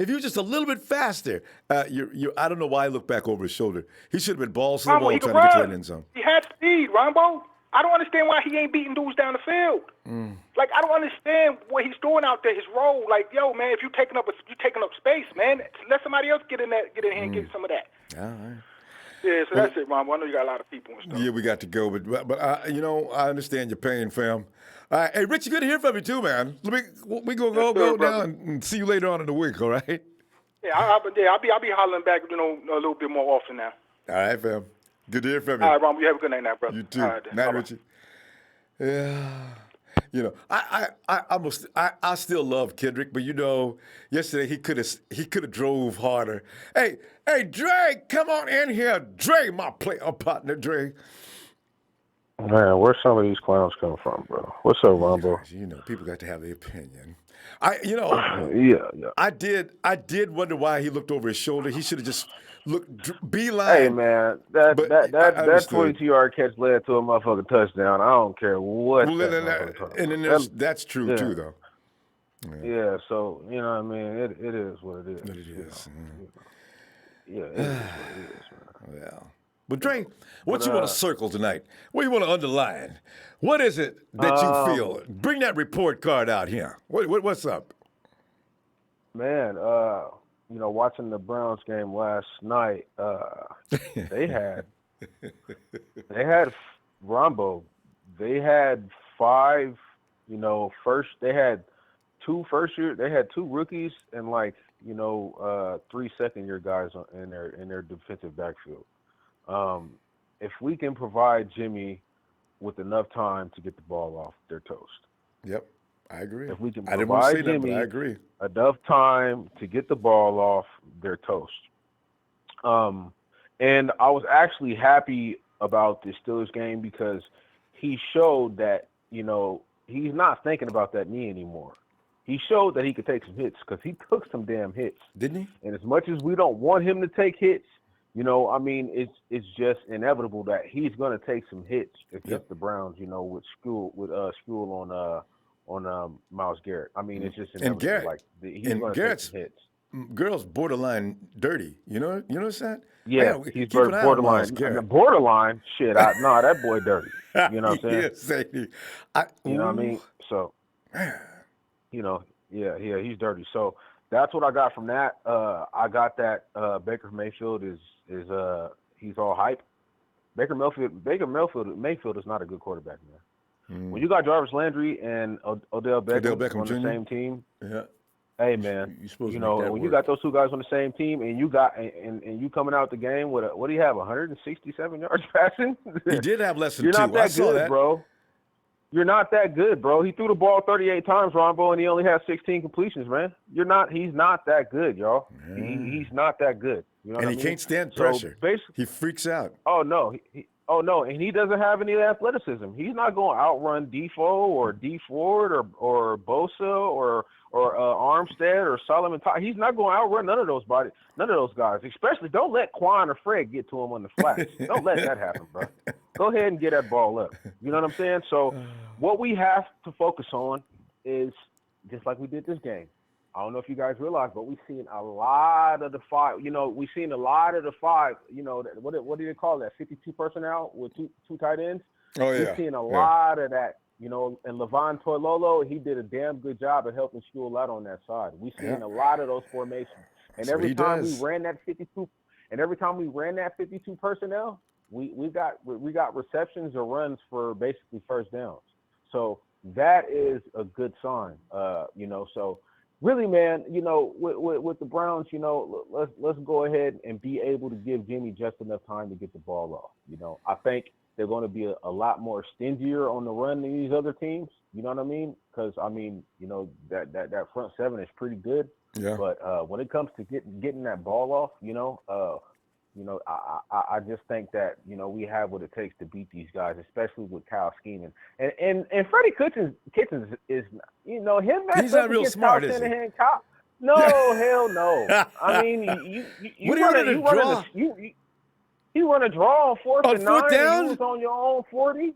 you were just a little bit faster, I don't know why I looked back over his shoulder. He should have been balls to the wall trying to get to that end zone. He had speed, Ronbo. I don't understand why he ain't beating dudes down the field. Like, I don't understand what he's doing out there, his role. Like, yo, man, if you're taking up space, man, let somebody else get in here and get some of that. All right. Yeah, so that's it, Ronbo. I know you got a lot of people and stuff. Yeah, we got to go, but I understand your pain, fam. All right, hey, Richie, good to hear from you too, man. We gonna go down and see you later on in the week, all right? Yeah, I'll be hollering back, a little bit more often now. All right, fam. Good to hear from you. All right, Ronbo, you have a good night now, brother. You too. All right, Night, Richie. Yeah. I still love Kendrick, but yesterday he could have drove harder. Hey, Dre, come on in here, Dre, my partner, Dre. Man, where's some of these clowns come from, bro? What's up, Ronbo? People got to have their opinion. Yeah. I did wonder why he looked over his shoulder. He should have just looked beeline. Hey, man, that 42-yard catch led to a motherfucking touchdown. I don't care what. That's true too, though. Yeah, so you know what I mean. It is what it is. It is. Yeah, it is what it is, man. Well, but Dre, what you want to circle tonight? What you want to underline? What is it that you feel? Bring that report card out here. What's up? Man, watching the Browns game last night, they had Ronbo. They had five, they had two first-year, they had two rookies and 3 second-year guys in their defensive backfield. If we can provide Jimmy with enough time to get the ball off, they're toast. Yep, I agree. If we can I didn't want to provide say Jimmy that, but I agree. enough time to get the ball off, they're toast. And I was actually happy about the Steelers game because he showed that, he's not thinking about that knee anymore. He showed that he could take some hits because he took some damn hits. Didn't he? And as much as we don't want him to take hits, it's just inevitable that he's going to take some hits against the Browns, with Skule on Myles Garrett. I mean, it's just inevitable. He's going to take some hits. Girl's borderline dirty. You notice that? Yeah, he's borderline. Borderline? Shit, that boy dirty. You know what I'm saying? Yes, you know what I mean? So, he's dirty. So that's what I got from that. I got that Baker Mayfield is he's all hype. Baker Mayfield is not a good quarterback, man. When you got Jarvis Landry and Odell Beckham on the same team, hey man, when you got those two guys on the same team and you coming out the game with what do you have, 167 yards passing? He did have less than You're two. not that good, that. bro. You're not that good, bro. He threw the ball 38 times, Ronbo, and he only has 16 completions, man. He's not that good, y'all. He's not that good. You know and what he I mean? can't stand pressure. So he freaks out. Oh no, and he doesn't have any athleticism. He's not going to outrun Defoe or D Ford or Bosa or Armstead or Solomon. He's not going to outrun none of those guys. Especially, don't let Quan or Fred get to him on the flats. Don't let that happen, bro. Go ahead and get that ball up. You know what I'm saying? So, what we have to focus on is just like we did this game. I don't know if you guys realize, but we've seen a lot of the five. We've seen a lot of the five. What do they call that? 52 personnel with two tight ends. Oh, yeah. We've seen a lot of that. And Levon Toilolo, he did a damn good job of helping Shule out on that side. We've seen a lot of those formations. And every time we ran that 52, personnel, we got receptions or runs for basically first downs. So that is a good sign. So really, man, with the Browns, let's go ahead and be able to give Jimmy just enough time to get the ball off. I think they're going to be a lot more stingier on the run than these other teams. You know what I mean? Because that front seven is pretty good. Yeah. But when it comes to getting that ball off, I just think that we have what it takes to beat these guys, especially with Kyle scheming. And Freddie Kitchens is him. He's not real smart, is he? No, hell no. I mean, you run a draw on fourth and 9. Down? You was on your own 40.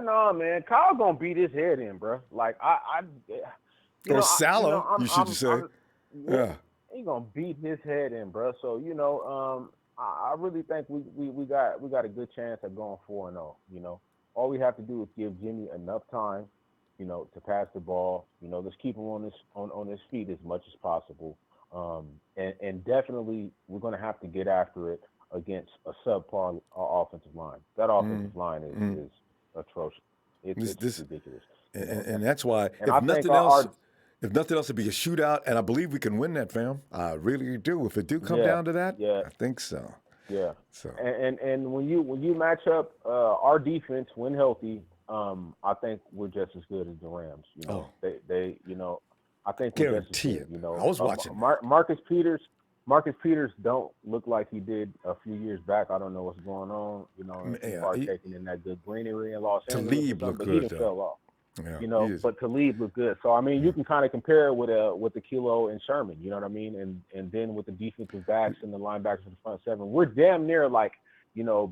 No, man, Kyle gonna beat his head in, bro. Like or Salah, you should say. Yeah. He gonna beat his head in, bro. So I really think we got a good chance at going 4-0. All we have to do is give Jimmy enough time, to pass the ball. Let's keep him on his feet as much as possible. And definitely we're gonna have to get after it against a subpar offensive line. That offensive line is atrocious. It's ridiculous. And that's why, and if nothing else, it'd be a shootout, and I believe we can win that, fam. I really do. If it do come down to that, I think so. Yeah. So and when you match up our defense when healthy, I think we're just as good as the Rams. They I think we're just as good. I was watching. Marcus Peters don't look like he did a few years back. I don't know what's going on. Partaking in that good greenery in Los Angeles. Talib looked good. He fell off. Yeah, but Talib looked good. So I mean, you can kind of compare it with the Kilo and Sherman. You know what I mean? And then with the defensive backs and the linebackers in the front seven, we're damn near like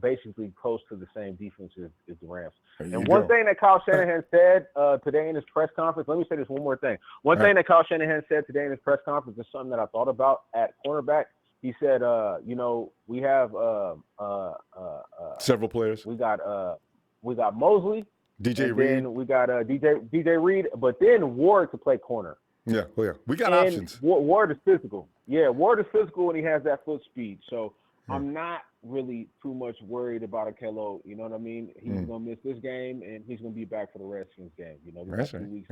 basically close to the same defense as the Rams. And one thing that Kyle Shanahan said today in his press conference. Let me say this one more thing. One thing that Kyle Shanahan said today in his press conference is something that I thought about at cornerback. He said, we have several players. We got Mosley. DJ Reed. Then we got DJ Reed, but then Ward to play corner. Yeah, we got options. Ward is physical. Yeah, Ward is physical when he has that foot speed. So I'm not really too much worried about Akello. You know what I mean? He's gonna miss this game, and he's gonna be back for the Redskins game. We got 2 weeks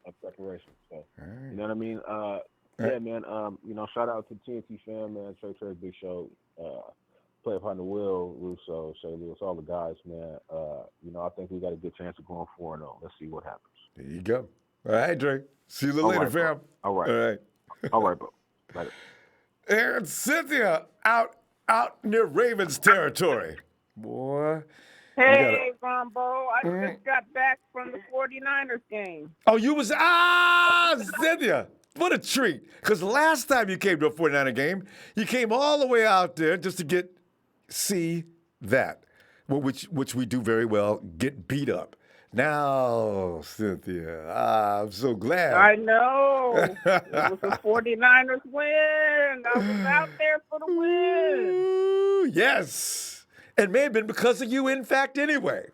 of preparation. So you know what I mean? Yeah, man. Shout out to TNT fam, man. Trey, Big Show. Play partner Will, Russo, Shay Lewis, all the guys, man. I think we got a good chance of going 4-0. Let's see what happens. There you go. All right, Dre. See you later, fam. All right. All right, bro. Later. And Cynthia out near Ravens territory. Boy. Hey, Ronbo. I just got back from the 49ers game. Oh, you was Cynthia. What a treat. Because the last time you came to a 49er game, you came all the way out there just to see that, which we do very well, get beat up. Now, Cynthia, I'm so glad. I know. It was a 49ers win. I was out there for the win. Ooh, yes. It may have been because of you, in fact, anyway.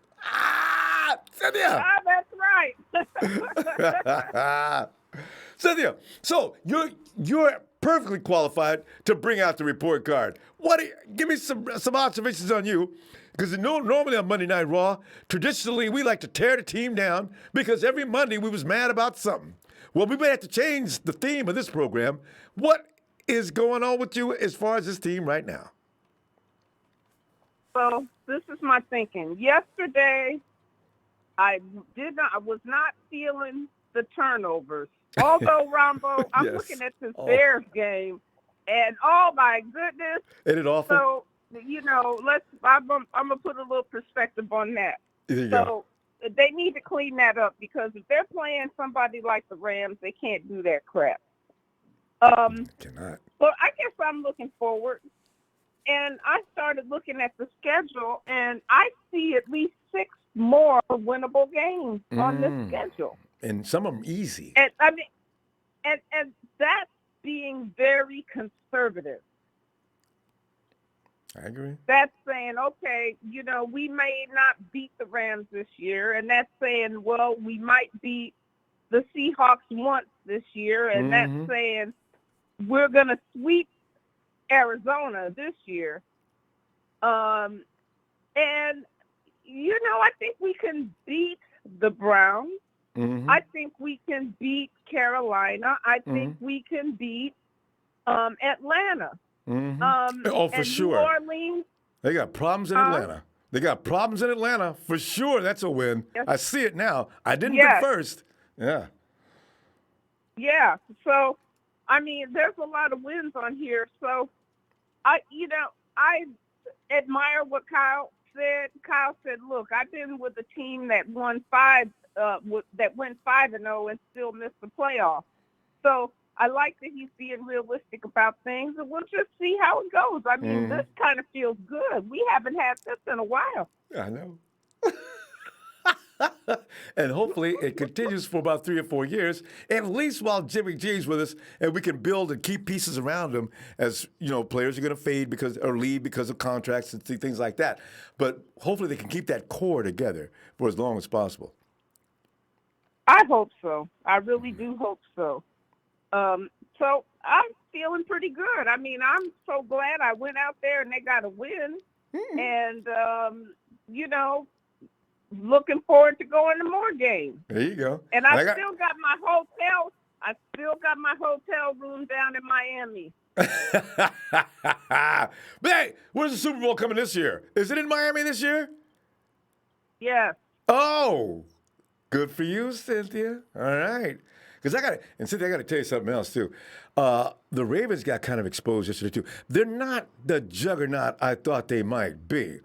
Cynthia. That's right. Cynthia, so you're perfectly qualified to bring out the report card. Give me some observations on you, because normally on Monday Night Raw, traditionally we like to tear the team down because every Monday we was mad about something. Well, we may have to change the theme of this program. What is going on with you as far as this team right now? So this is my thinking. Yesterday, I was not feeling the turnovers. Although, Ronbo, I'm looking at this Bears game, and oh my goodness. Ain't it awful? So, I'm going to put a little perspective on that. There you go. They need to clean that up, because if they're playing somebody like the Rams, they can't do that crap. Cannot. Well, I guess I'm looking forward. And I started looking at the schedule, and I see at least 6 more winnable games on this schedule. And some of them easy. And I mean, and that's being very conservative. I agree. That's saying, okay, we may not beat the Rams this year, and that's saying, well, we might beat the Seahawks once this year, and that's saying we're going to sweep Arizona this year. And, I think we can beat the Browns. I think we can beat Carolina. I think we can beat Atlanta. Oh, for and sure. New Orleans. They got problems in Atlanta. They got problems in Atlanta. For sure, that's a win. Yes. I see it now. I didn't at first. Yeah. Yeah. So, there's a lot of wins on here. So, I admire what Kyle said. Kyle said, "Look, I've been with a team that went 5-0 and still missed the playoffs." So I like that he's being realistic about things, and we'll just see how it goes. This kind of feels good. We haven't had this in a while. I know. And hopefully it continues for about 3 or 4 years, at least while Jimmy G's with us, and we can build and keep pieces around him as, players are going to fade or leave because of contracts and things like that. But hopefully they can keep that core together for as long as possible. I hope so. I really do hope so. So I'm feeling pretty good. I'm so glad I went out there and they got a win. And, looking forward to going to more games. There you go. And I still got my hotel. I still got my hotel room down in Miami. But hey, where's the Super Bowl coming this year? Is it in Miami this year? Yes. Oh, good for you, Cynthia. All right. Because Cynthia, I got to tell you something else, too. The Ravens got kind of exposed yesterday, too. They're not the juggernaut I thought they might be.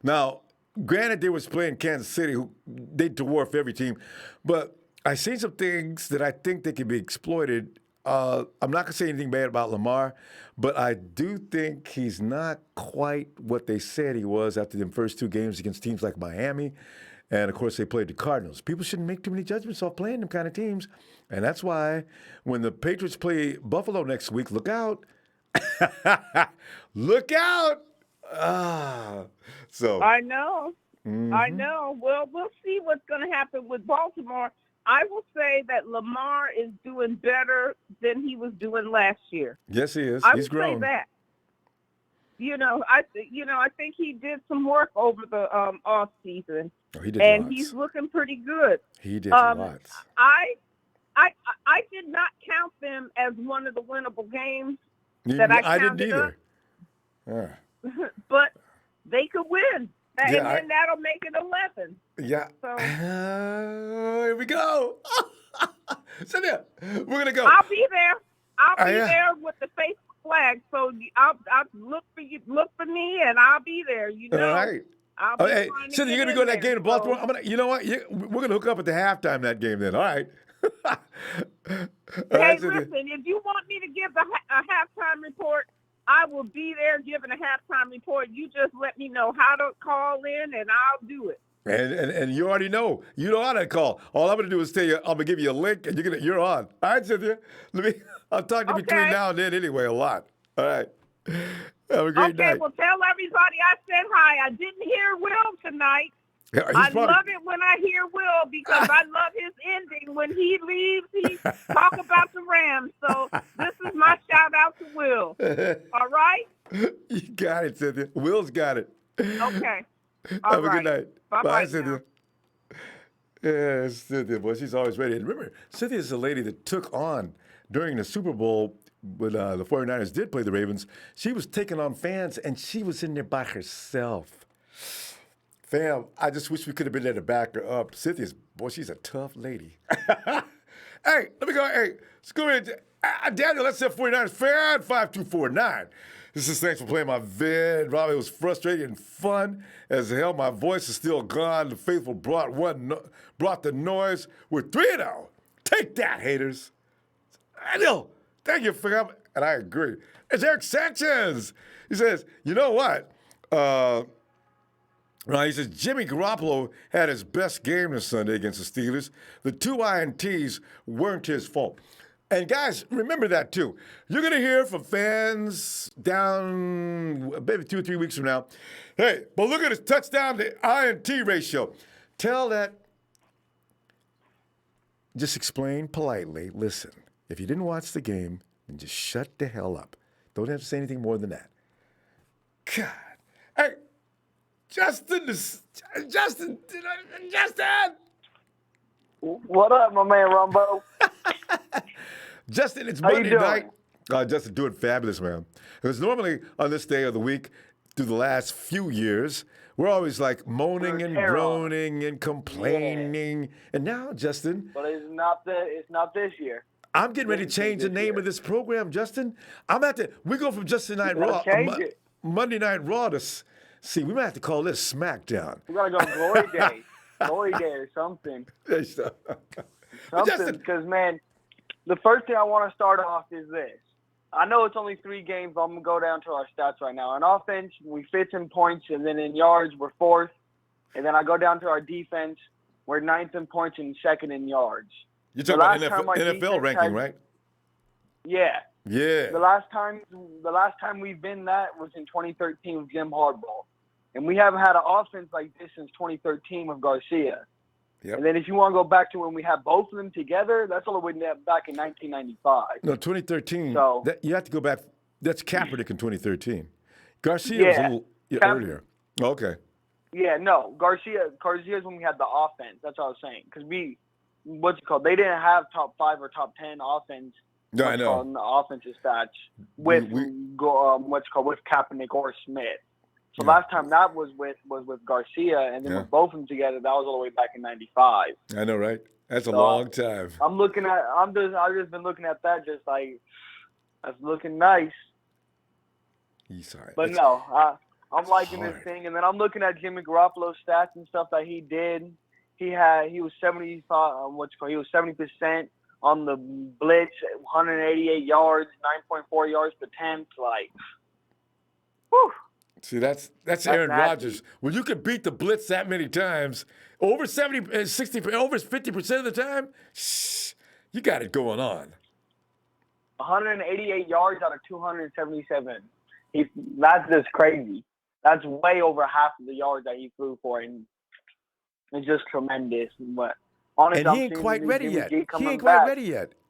Now, granted, they was playing Kansas City, who they dwarf every team, but I seen some things that I think they can be exploited. I'm not going to say anything bad about Lamar, but I do think he's not quite what they said he was after the first 2 games against teams like Miami. And, of course, they played the Cardinals. People shouldn't make too many judgments off playing them kind of teams. And that's why when the Patriots play Buffalo next week, look out. Look out. So I know. I know. Well, we'll see what's going to happen with Baltimore. I will say that Lamar is doing better than he was doing last year. Yes, he is. He's grown. I will say that. I think he did some work over the off season. Oh, he did and lots. He's looking pretty good. He did lots. I did not count them as one of the winnable games I didn't either. But they could win. And then that'll make it 11. Yeah. So, here we go. Cynthia, we're going to go. I'll be there. I'll be there with the Facebook flag. So I'll look for you. Look for me, and I'll be there. All right. Hey, Cynthia, you're going to go to that game in Baltimore? So. You know what? We're going to hook up at the halftime that game then. All right. Hey, listen, if you want me to give a halftime report, I will be there giving a halftime report. You just let me know how to call in, and I'll do it. And you already know. You know how to call. All I'm going to do is tell you, I'm going to give you a link, and you're on. All right, Cynthia? I'll talk to you between now and then anyway a lot. All right. Have a great night. Okay, well, tell everybody I said hi. I didn't hear Will tonight. Yeah, I love it when I hear Will because I love his ending. When he leaves, he talk about the Rams. So this is my shout out to Will. All right? You got it, Cynthia. Will's got it. Okay. Have a good night. Bye-bye, Cynthia. Yeah, Cynthia, boy, she's always ready. And remember, Cynthia's the lady that took on during the Super Bowl when the 49ers did play the Ravens. She was taking on fans, and she was in there by herself. Fam, I just wish we could have been there to back her up. Cynthia's, boy, she's a tough lady. Hey, let me go. Hey, let's go ahead. Daniel, let's say 49ers fan 5249. This is thanks for playing my vid. Robbie, it was frustrating and fun as hell. My voice is still gone. The faithful brought the noise. We're 3-0. Take that, haters. Daniel, thank you for coming. And I agree. It's Eric Sanchez. He says, you know what? Right, he says, Jimmy Garoppolo had his best game this Sunday against the Steelers. The 2 INTs weren't his fault. And guys, remember that too. You're going to hear from fans down maybe 2 or 3 weeks from now. Hey, but look at his touchdown to INT ratio. Tell that. Just explain politely. Listen, if you didn't watch the game, then just shut the hell up. Don't have to say anything more than that. God. Hey, Justin. What up, my man Ronbo? Justin, it's How you Monday doing? night. Justin, doing fabulous, man. Because normally on this day of the week, through the last few years, we're always like moaning and groaning and complaining. And now, Justin, But it's not this year. I'm getting ready to change the name of this program, Justin. We go from Justin Night You gotta Raw, change it. Monday Night Raw to, see, we might have to call this SmackDown. We gotta go Glory Day, Glory Day or something. Justin, Something, because man, the first thing I want to start off is this. I know it's only 3 games, but I'm gonna go down to our stats right now. On offense, we 5th in points, and then in yards, we're 4th. And then I go down to our defense, we're 9th in points and 2nd in yards. you're talking about NFL ranking, right? Yeah. Yeah. The last time we've been that was in 2013 with Jim Harbaugh. And we haven't had an offense like this since 2013 with Garcia. Yep. And then if you want to go back to when we had both of them together, that's all the way back in 1995. No, 2013. So- You have to go back. That's Kaepernick in 2013. Garcia was a little earlier. Okay. Yeah, no. Garcia's when we had the offense. That's what I was saying. Because they didn't have top 5 or top 10 offense. No, I know. On the offensive stats with with Kaepernick or Smith. So last time that was with Garcia, and then with both of them together, that was all the way back in '95. I know, right? That's a long time. I've just been looking at that, just like that's looking nice. Sorry. But I'm liking this thing, and then I'm looking at Jimmy Garoppolo's stats and stuff that he did. He was 70%. He was 70% on the blitz, 188 yards, 9.4 yards per attempt. Like, whew. See, that's Aaron Rodgers. When you can beat the blitz that many times, over 50% of the time, you got it going on. 188 yards out of 277. That's just crazy. That's way over half of the yards that he threw for, and it's just tremendous. But honestly, and he ain't quite ready yet.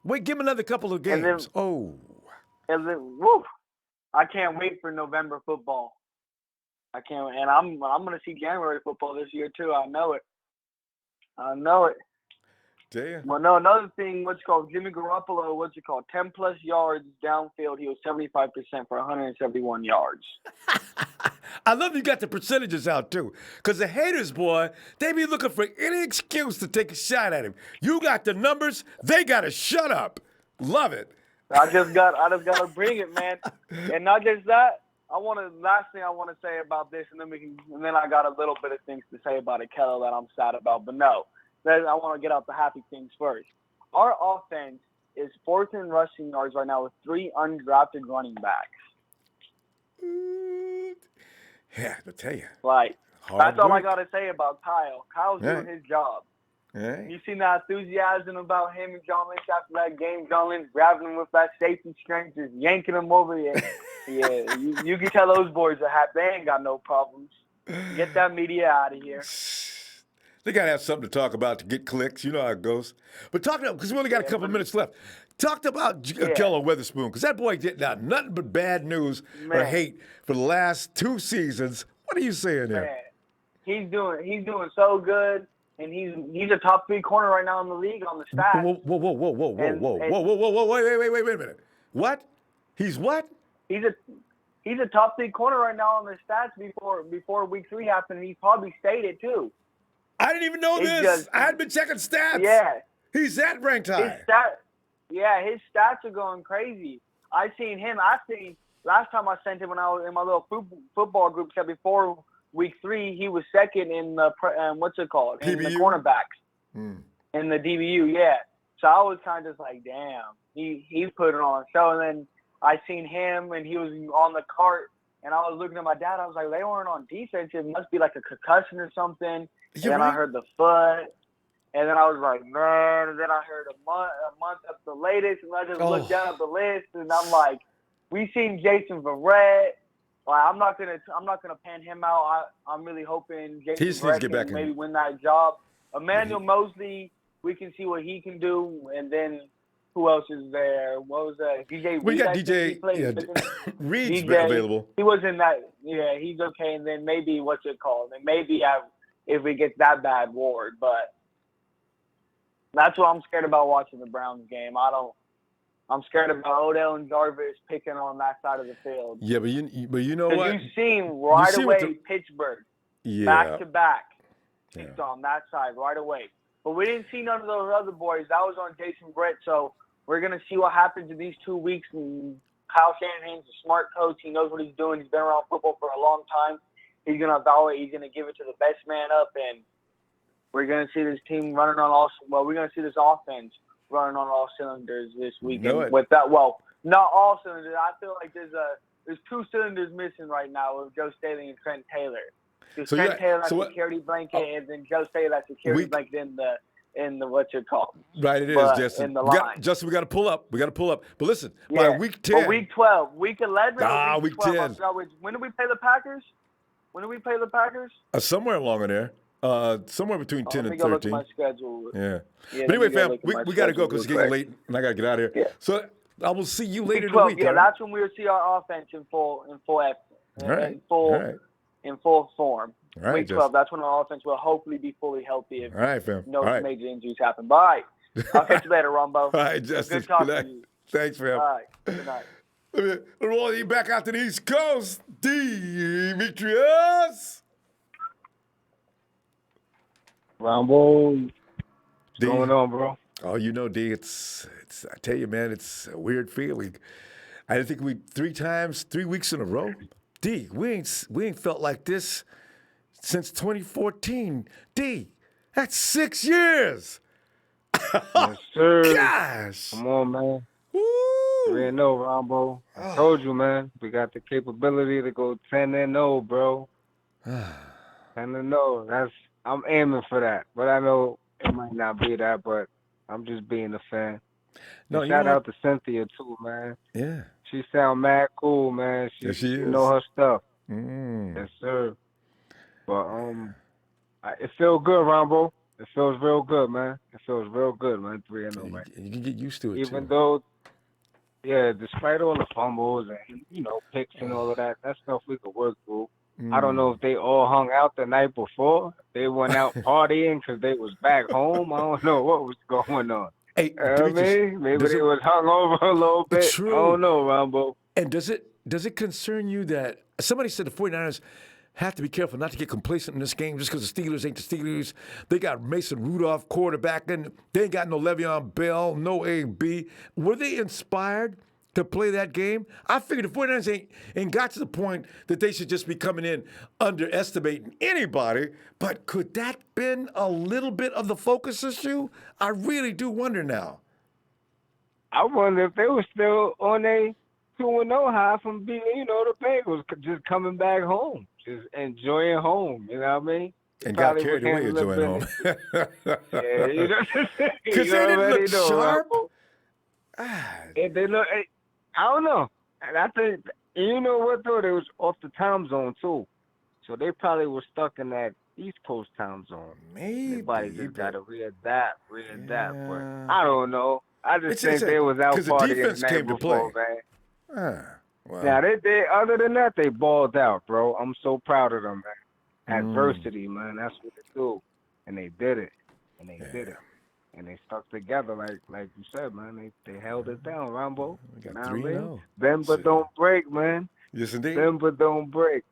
Wait, give him another couple of games. And then, woo, I can't wait for November football. I can't, and I'm gonna see January football this year too. I know it. Damn. Well, no, another thing, Jimmy Garoppolo, 10+ yards downfield. He was 75% for 171 yards. I love you got the percentages out too, because the haters, boy, they be looking for any excuse to take a shot at him. You got the numbers; they got to shut up. Love it. I just got to bring it, man, and not just that. Last thing I want to say about this, and then I got a little bit of things to say about it, Kello, that I'm sad about. But no, I want to get out the happy things first. Our offense is 4th in rushing yards right now with 3 undrafted running backs. Yeah, I tell you. Like, that's all I got to say about Kyle. Kyle's doing his job. Yeah. You seen that enthusiasm about him and John Lynch after that game? John Lynch grabbing him with that safety strength, just yanking him over. Yeah, you can tell those boys are happy. They ain't got no problems. Get that media out of here. They got to have something to talk about to get clicks. You know how it goes. But because we only got a couple of minutes left. Talked about Keller Witherspoon, because that boy getting out nothing but bad news or hate for the last 2 seasons. What are you saying there? Man, he's doing so good. And he's a top 3 corner right now in the league on the stats. Whoa, wait a minute. What? He's what? He's a top 3 corner right now on the stats before week 3 happened, and he probably stayed it too. I didn't even know this. I hadn't been checking stats. Yeah. He's that ranked high. His stats are going crazy. I seen last time I sent him when I was in my little football group chat before week 3, he was 2nd in the in the cornerbacks in the DBU. Yeah, so I was kind of just like, damn, he put it on. So and then I seen him and he was on the cart, and I was looking at my dad. I was like, they weren't on defense. It must be like a concussion or something. And then I heard the foot. And then I was like, man. And then I heard a month up the latest, and I just looked down at the list, and I'm like, we seen Jason Verrett. Like, I'm not gonna pan him out. I'm really hoping Jason Verrett can maybe win that job. Emmanuel Mosley, we can see what he can do, and then who else is there? What was that? DJ Reed. We got DJ. Reed's available. He wasn't that. Yeah, he's okay. And then maybe what's it called? And maybe if we get that bad, Ward. But that's what I'm scared about watching the Browns game. I'm scared about Odell and Jarvis picking on that side of the field. Yeah, but you know what? You've seen right away Pittsburgh back to back picked on that side right away. But we didn't see none of those other boys. That was on Jason Brett. So we're going to see what happens in these 2 weeks. And Kyle Shanahan's a smart coach. He knows what he's doing. He's been around football for a long time. He's going to evaluate. He's going to give it to the best man up. And we're going to see this team running on all – well, we're going to see this offense running on all cylinders this weekend. With that, well, not all cylinders. I feel like there's 2 cylinders missing right now with Joe Staley and Trent Taylor. So Trent Taylor has security blanket, and then Joe Staley has security blanket in the what's it called? Right, it is, Justin. In the line. Justin, we got to pull up. But listen, by week 10. Or week 12. Week 11 or week 12. 10. When do we play the Packers? Somewhere along in there. Somewhere between 10 and 13. Look at my schedule. Yeah. But anyway, fam, we got to go because it's getting late, and I got to get out of here. Yeah. So I will see you later in the week. Yeah, that's when we'll see our offense in full form. All right, week 12, that's when our offense will hopefully be fully healthy if no major injuries happen. Bye. I'll catch you later, Ronbo. All right, Justin. Good talking to you. Thanks, fam. All right. Good night. Let me roll you back out to the East Coast. Demetrius. Ronbo. What's going on, bro? Oh, you know, D, it's I tell you, man, it's a weird feeling. I think 3 weeks in a row. D, we ain't felt like this since 2014. D, that's 6 years. Yes, sir. Gosh. Come on, man. Woo. 3-0, Ronbo. I told you, man. We got the capability to go 10-0, bro. 10-0. I'm aiming for that, but I know it might not be that. But I'm just being a fan. No, shout out to Cynthia too, man. Yeah. She sound mad cool, man. She is. know her stuff. Mm. Yes, sir. But it feels good, Ronbo. It feels real good, man. It feels real good, man. 3-0, man. You can get used to it, even though, despite all the fumbles and picks and all of that stuff we could work through. I don't know if they all hung out the night before. They went out partying because they was back home. I don't know what was going on. Hey, maybe they was hung over a little bit. True. I don't know, Ronbo. And does it concern you that somebody said the 49ers have to be careful not to get complacent in this game just because the Steelers ain't the Steelers? They got Mason Rudolph quarterback, and they ain't got no Le'Veon Bell, no A&B. Were they inspired to play that game? I figured the 49ers ain't got to the point that they should just be coming in underestimating anybody, but could that been a little bit of the focus issue? I really do wonder now. I wonder if they were still on a 2-0 high from being, the Bengals, just coming back home, just enjoying home, you know what I mean? And got carried away enjoying home. Yeah, because they didn't look sharp. And they look, I don't know. And I think, you know what, though? They was off the time zone, too. So they probably were stuck in that East Coast time zone. Maybe. Everybody just got to readapt. But I don't know. I just think they was out partying the night before, man. Wow. Now, they other than that, they balled out, bro. I'm so proud of them, man. Adversity, man. That's what they do. And they did it. And they stuck together, like you said, man. They held it down, Ronbo. We got 3-0. Bend but don't break, man. Yes, indeed. Bend but don't break.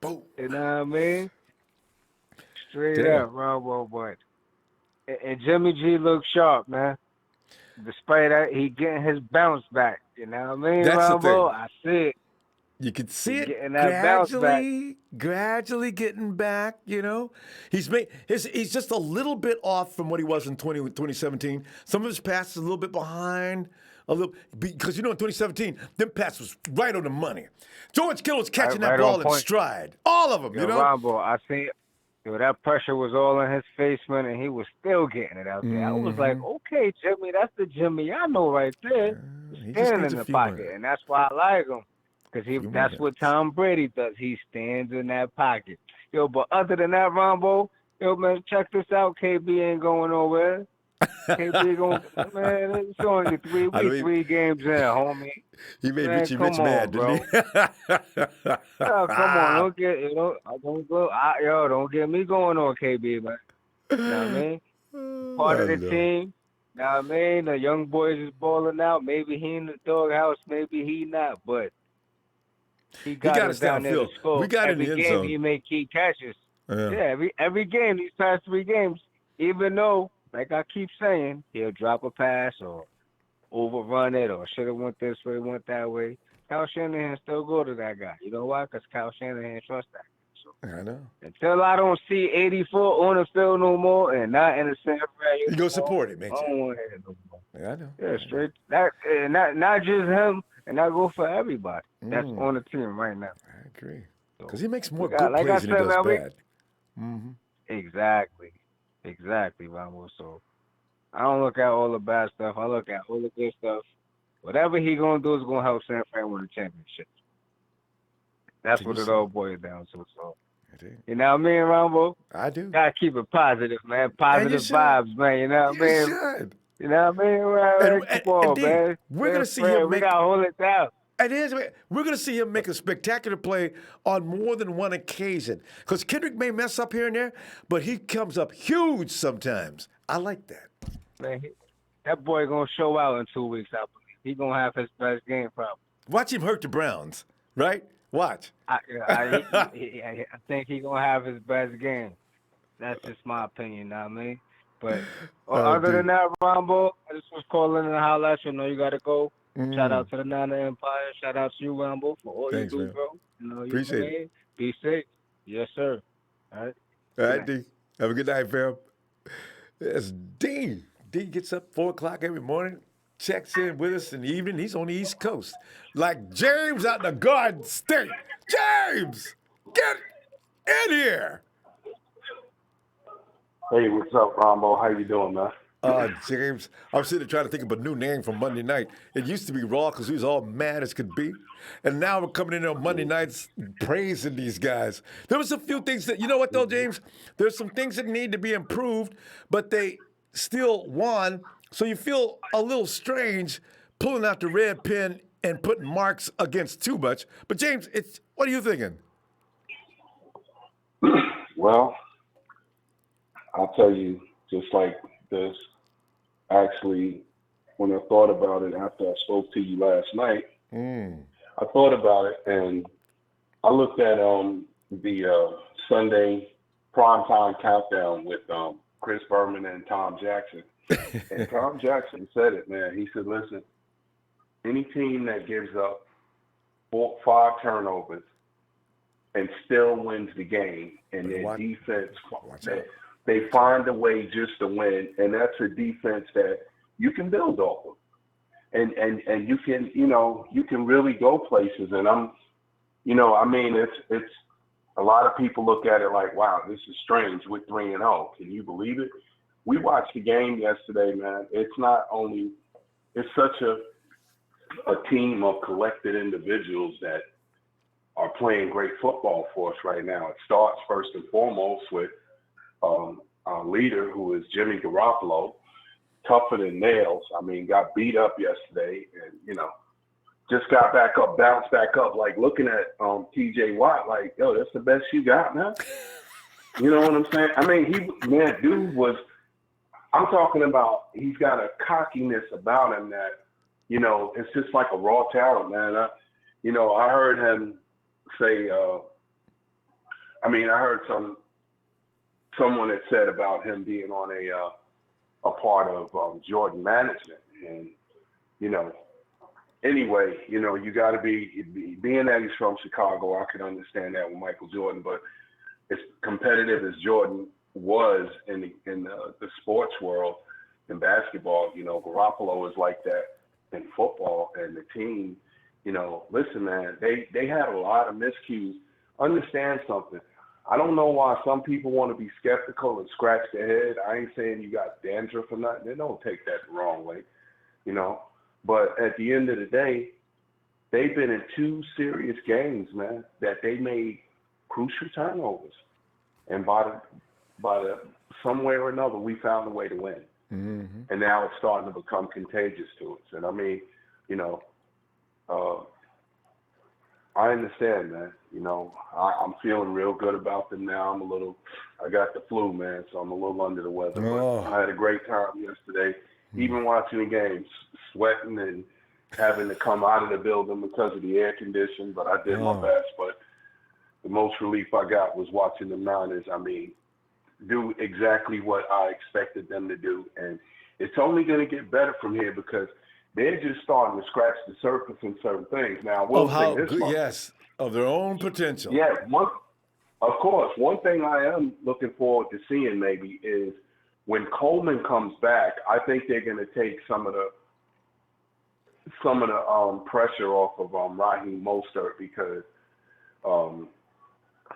Boom. You know what I mean? Straight up, Ronbo, but and Jimmy G looks sharp, man. Despite that, he getting his bounce back. You know what I mean, That's Ronbo? I see it. You can see it getting that bounce back. gradually getting back, He's just a little bit off from what he was in 2017. Some of his passes a little bit behind, because in 2017, them passes was right on the money. George Kittle was catching that ball in stride. All of them, Ronbo, I Yo, that pressure was all in his face, man, and he was still getting it out there. I was like, okay, Jimmy, that's the Jimmy I know right there. He just Standing needs in a the few pocket, more. and that's why I like him. Because Few more that's what minutes. Tom Brady does. He stands in that pocket. Yo, but other than that, Ronbo, yo, man, check this out. KB ain't going nowhere. KB going, man, it's only I know 3 games in, homie. he made Man, Richie Rich come mad, on, bro. didn't he? Yeah, come on, don't get, you know, don't get me going on KB, man. You know what I mean? Part of I the know. team. You know what I mean? The young boys is balling out. Maybe he in the doghouse, maybe he not, but he He got got us us down there to downfield. score. We got in Every the end game zone. he make key catches. Yeah. Yeah, every game, these past 3 games, even though, like I keep saying, he'll drop a pass or overrun it or should have went this way, went that way. Kyle Shanahan still go to that guy. You know why? Because Kyle Shanahan trusts that guy. So I know. until I don't see 84 on the field no more and not in the San Fran You go support him, I ain't don't you? want to hear no more. Yeah, I know. Yeah, straight. That and not just him, and that go for everybody that's on the team right now. I agree. So Because he makes we more got, good like I plays than he said, does man, bad. Mm-hmm. exactly, Ramos. So I don't look at all the bad stuff. I look at all the good stuff. Whatever he gonna do is gonna help San Fran win the championship. That's Can what you it see? all boils down to. So I do. you know what I mean, Rambo? I do. Gotta keep it positive, man. And you Positive should. vibes, man. You know what I You mean? should. You know what I mean? Man, And come on, D, man. we're going to see Fran, him we make. gotta hold it down. It is. We're going to see him make a spectacular play on more than one occasion. Because Kendrick may mess up here and there, but he comes up huge sometimes. I like that. Man, that boy gonna show out in 2 weeks, I believe. He gonna have his best game probably. Watch him hurt the Browns, right? Watch. I think he gonna have his best game. That's just my opinion, you know what I mean? But other than that, Rombo, I just was calling and holler at you. Know you gotta go. Shout out to the Nana Empire. Shout out to you, Rombo, for all Thanks, you do, man. bro. You know, Appreciate what I mean? Be safe. Yes, sir. All right. All right, D. Have a good night, fam. That's D. D gets up 4 o'clock every morning, checks in with us in the evening. He's on the East Coast. Like James out in the Garden State. James, get in here. Hey, what's up, Ronbo? How you doing, man? James, I'm sitting there trying to think of a new name for Monday night. It used to be Raw because we was all mad as could be. And now we're coming in on Monday nights praising these guys. There was a few things that, you know what though, James? There's some things that need to be improved, but they still won. So you feel a little strange pulling out the red pen and putting marks against too much. But James, what are you thinking? Well, I'll tell you, just like this, actually, when I thought about it after I spoke to you last night, I thought about it and I looked at the Sunday primetime countdown with Chris Berman and Tom Jackson. And Tom Jackson said it, man. He said, listen, any team that gives up 5 turnovers and still wins the game and their defense, they find a way just to win, and that's a defense that you can build off of. And you can, you can really go places. And it's a lot of people look at it like, wow, this is strange. We're 3-0. Can you believe it? We watched the game yesterday, man. It's such a team of collected individuals that are playing great football for us right now. It starts first and foremost with our leader, who is Jimmy Garoppolo, tougher than nails. I mean, got beat up yesterday and, just got back up, bounced back up, like looking at TJ Watt, like, yo, that's the best you got, man. You know what I'm saying? I mean, I'm talking about, he's got a cockiness about him that, it's just like a raw talent, man. I heard him say, I heard someone had said about him being on a part of Jordan management. And, anyway, you got to being that he's from Chicago, I could understand that with Michael Jordan, but as competitive as Jordan was in the sports world, in basketball, Garoppolo is like that in football. And the team, listen, man, they had a lot of miscues. Understand something. I don't know why some people want to be skeptical and scratch their head. I ain't saying you got dandruff or nothing. They don't take that the wrong way, you know. But at the end of the day, they've been in 2 serious games, man, that they made crucial turnovers. And by the some way or another, we found a way to win. Mm-hmm. And now it's starting to become contagious to us. And I mean, you know, I understand, man. You know, I'm feeling real good about them now. I got the flu, man, so I'm a little under the weather. Oh. But I had a great time yesterday, even watching the games, sweating and having to come out of the building because of the air condition. But I did my best. But the most relief I got was watching the Niners, do exactly what I expected them to do. And it's only going to get better from here because they're just starting to scratch the surface in certain things. Now, we'll say this much. Yes, of their own potential. Yeah, of course. One thing I am looking forward to seeing maybe is when Coleman comes back, I think they're going to take some of the pressure off of Raheem Mostert because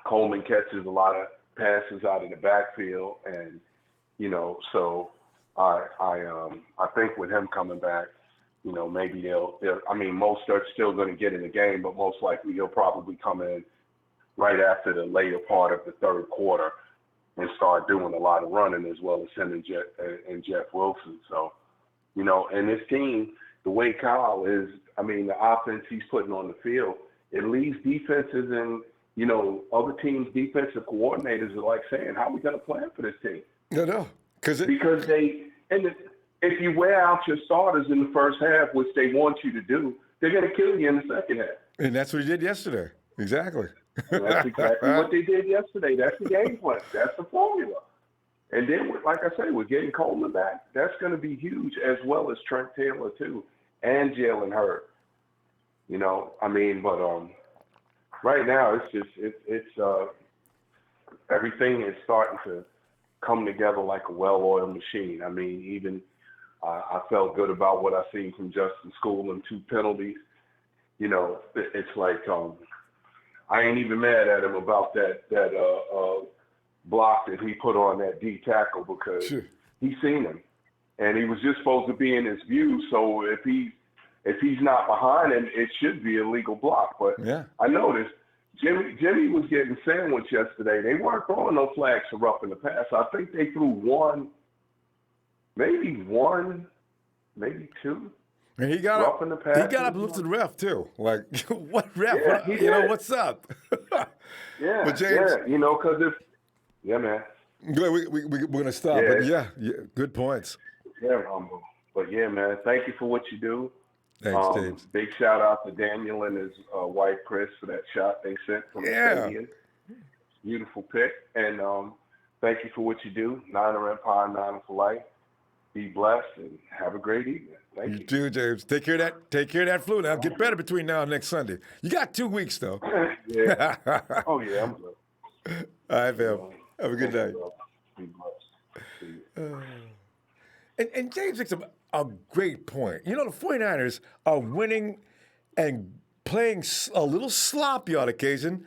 Coleman catches a lot of passes out of the backfield, and you know, so I think with him coming back, you know, maybe Mostert's still going to get in the game, but most likely he'll probably come in right after the later part of the third quarter and start doing a lot of running as well as him and Jeff Wilson. So, you know, and this team, the way Kyle is, the offense he's putting on the field, it leaves defenses and, you know, other teams' defensive coordinators are like saying, how are we going to plan for this team? No, because if you wear out your starters in the first half, which they want you to do, they're going to kill you in the second half. And that's what he did yesterday. Exactly. And that's exactly what they did yesterday. That's the game plan. That's the formula. And then, like I say, we're getting Coleman back. That's going to be huge, as well as Trent Taylor, too, and Jalen Hurd. You know, but right now it's everything is starting to come together like a well-oiled machine. I felt good about what I seen from Justin School and 2 penalties. You know, it's like I ain't even mad at him about that block that he put on that D tackle because he seen him, and he was just supposed to be in his view. So if he's not behind him, it should be a legal block. But yeah. I noticed Jimmy was getting sandwiched yesterday. They weren't throwing no flags for roughing the pass. I think they threw one, maybe 2. And he got up and looked at the ref too. Like, what ref? Yeah, what's up? Yeah, but James, you know, because man. We're gonna stop. But yeah, good points. Yeah, Ronbo. But yeah, man, thank you for what you do. Thanks, James. Big shout out to Daniel and his wife Chris for that shot they sent from the stadium. Beautiful pick. And thank you for what you do. Niner Empire, Niner for life. Be blessed and have a great evening. Thank you. You too, James. Take care of that flu now. Get better between now and next Sunday. You got 2 weeks though. Yeah. Oh yeah, I'm good. All right, fam. Have a good night. Be blessed. And James makes a great point. You know, the 49ers are winning and playing a little sloppy on occasion,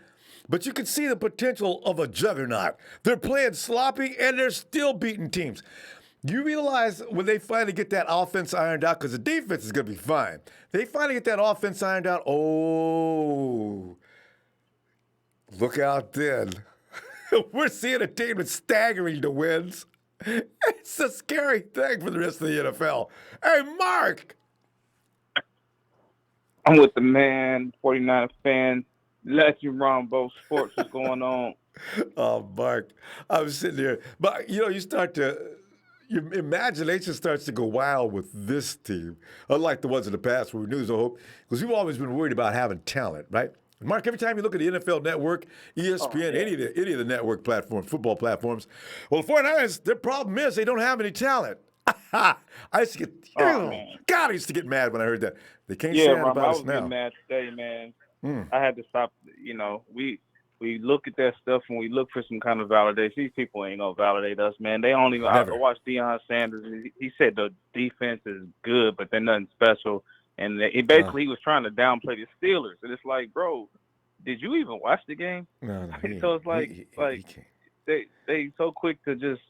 but you can see the potential of a juggernaut. They're playing sloppy, and they're still beating teams. You realize when they finally get that offense ironed out, because the defense is going to be fine. They finally get that offense ironed out. Oh, look out then. We're seeing a team that's staggering to wins. It's a scary thing for the rest of the NFL. Hey, Mark. I'm with the man, 49 fans. Legend Ronbo Sports is going on. Oh, Mark. I was sitting there. But, you know, your imagination starts to go wild with this team, unlike the ones in the past where we knew so hope, because we've always been worried about having talent, right? Mark, every time you look at the NFL Network, ESPN, any of the network platforms, football platforms, well, the 49ers, their problem is they don't have any talent. I used to get, I used to get mad when I heard that. They can't say that about us now. I was getting mad today, man. I had to stop. You know, we look at that stuff and we look for some kind of validation. These people ain't gonna validate us, man. They only. I watched Deion Sanders. He said the defense is good, but they're nothing special. And he was trying to downplay the Steelers. And it's like, bro, did you even watch the game? No. So it's like he can't. they so quick to just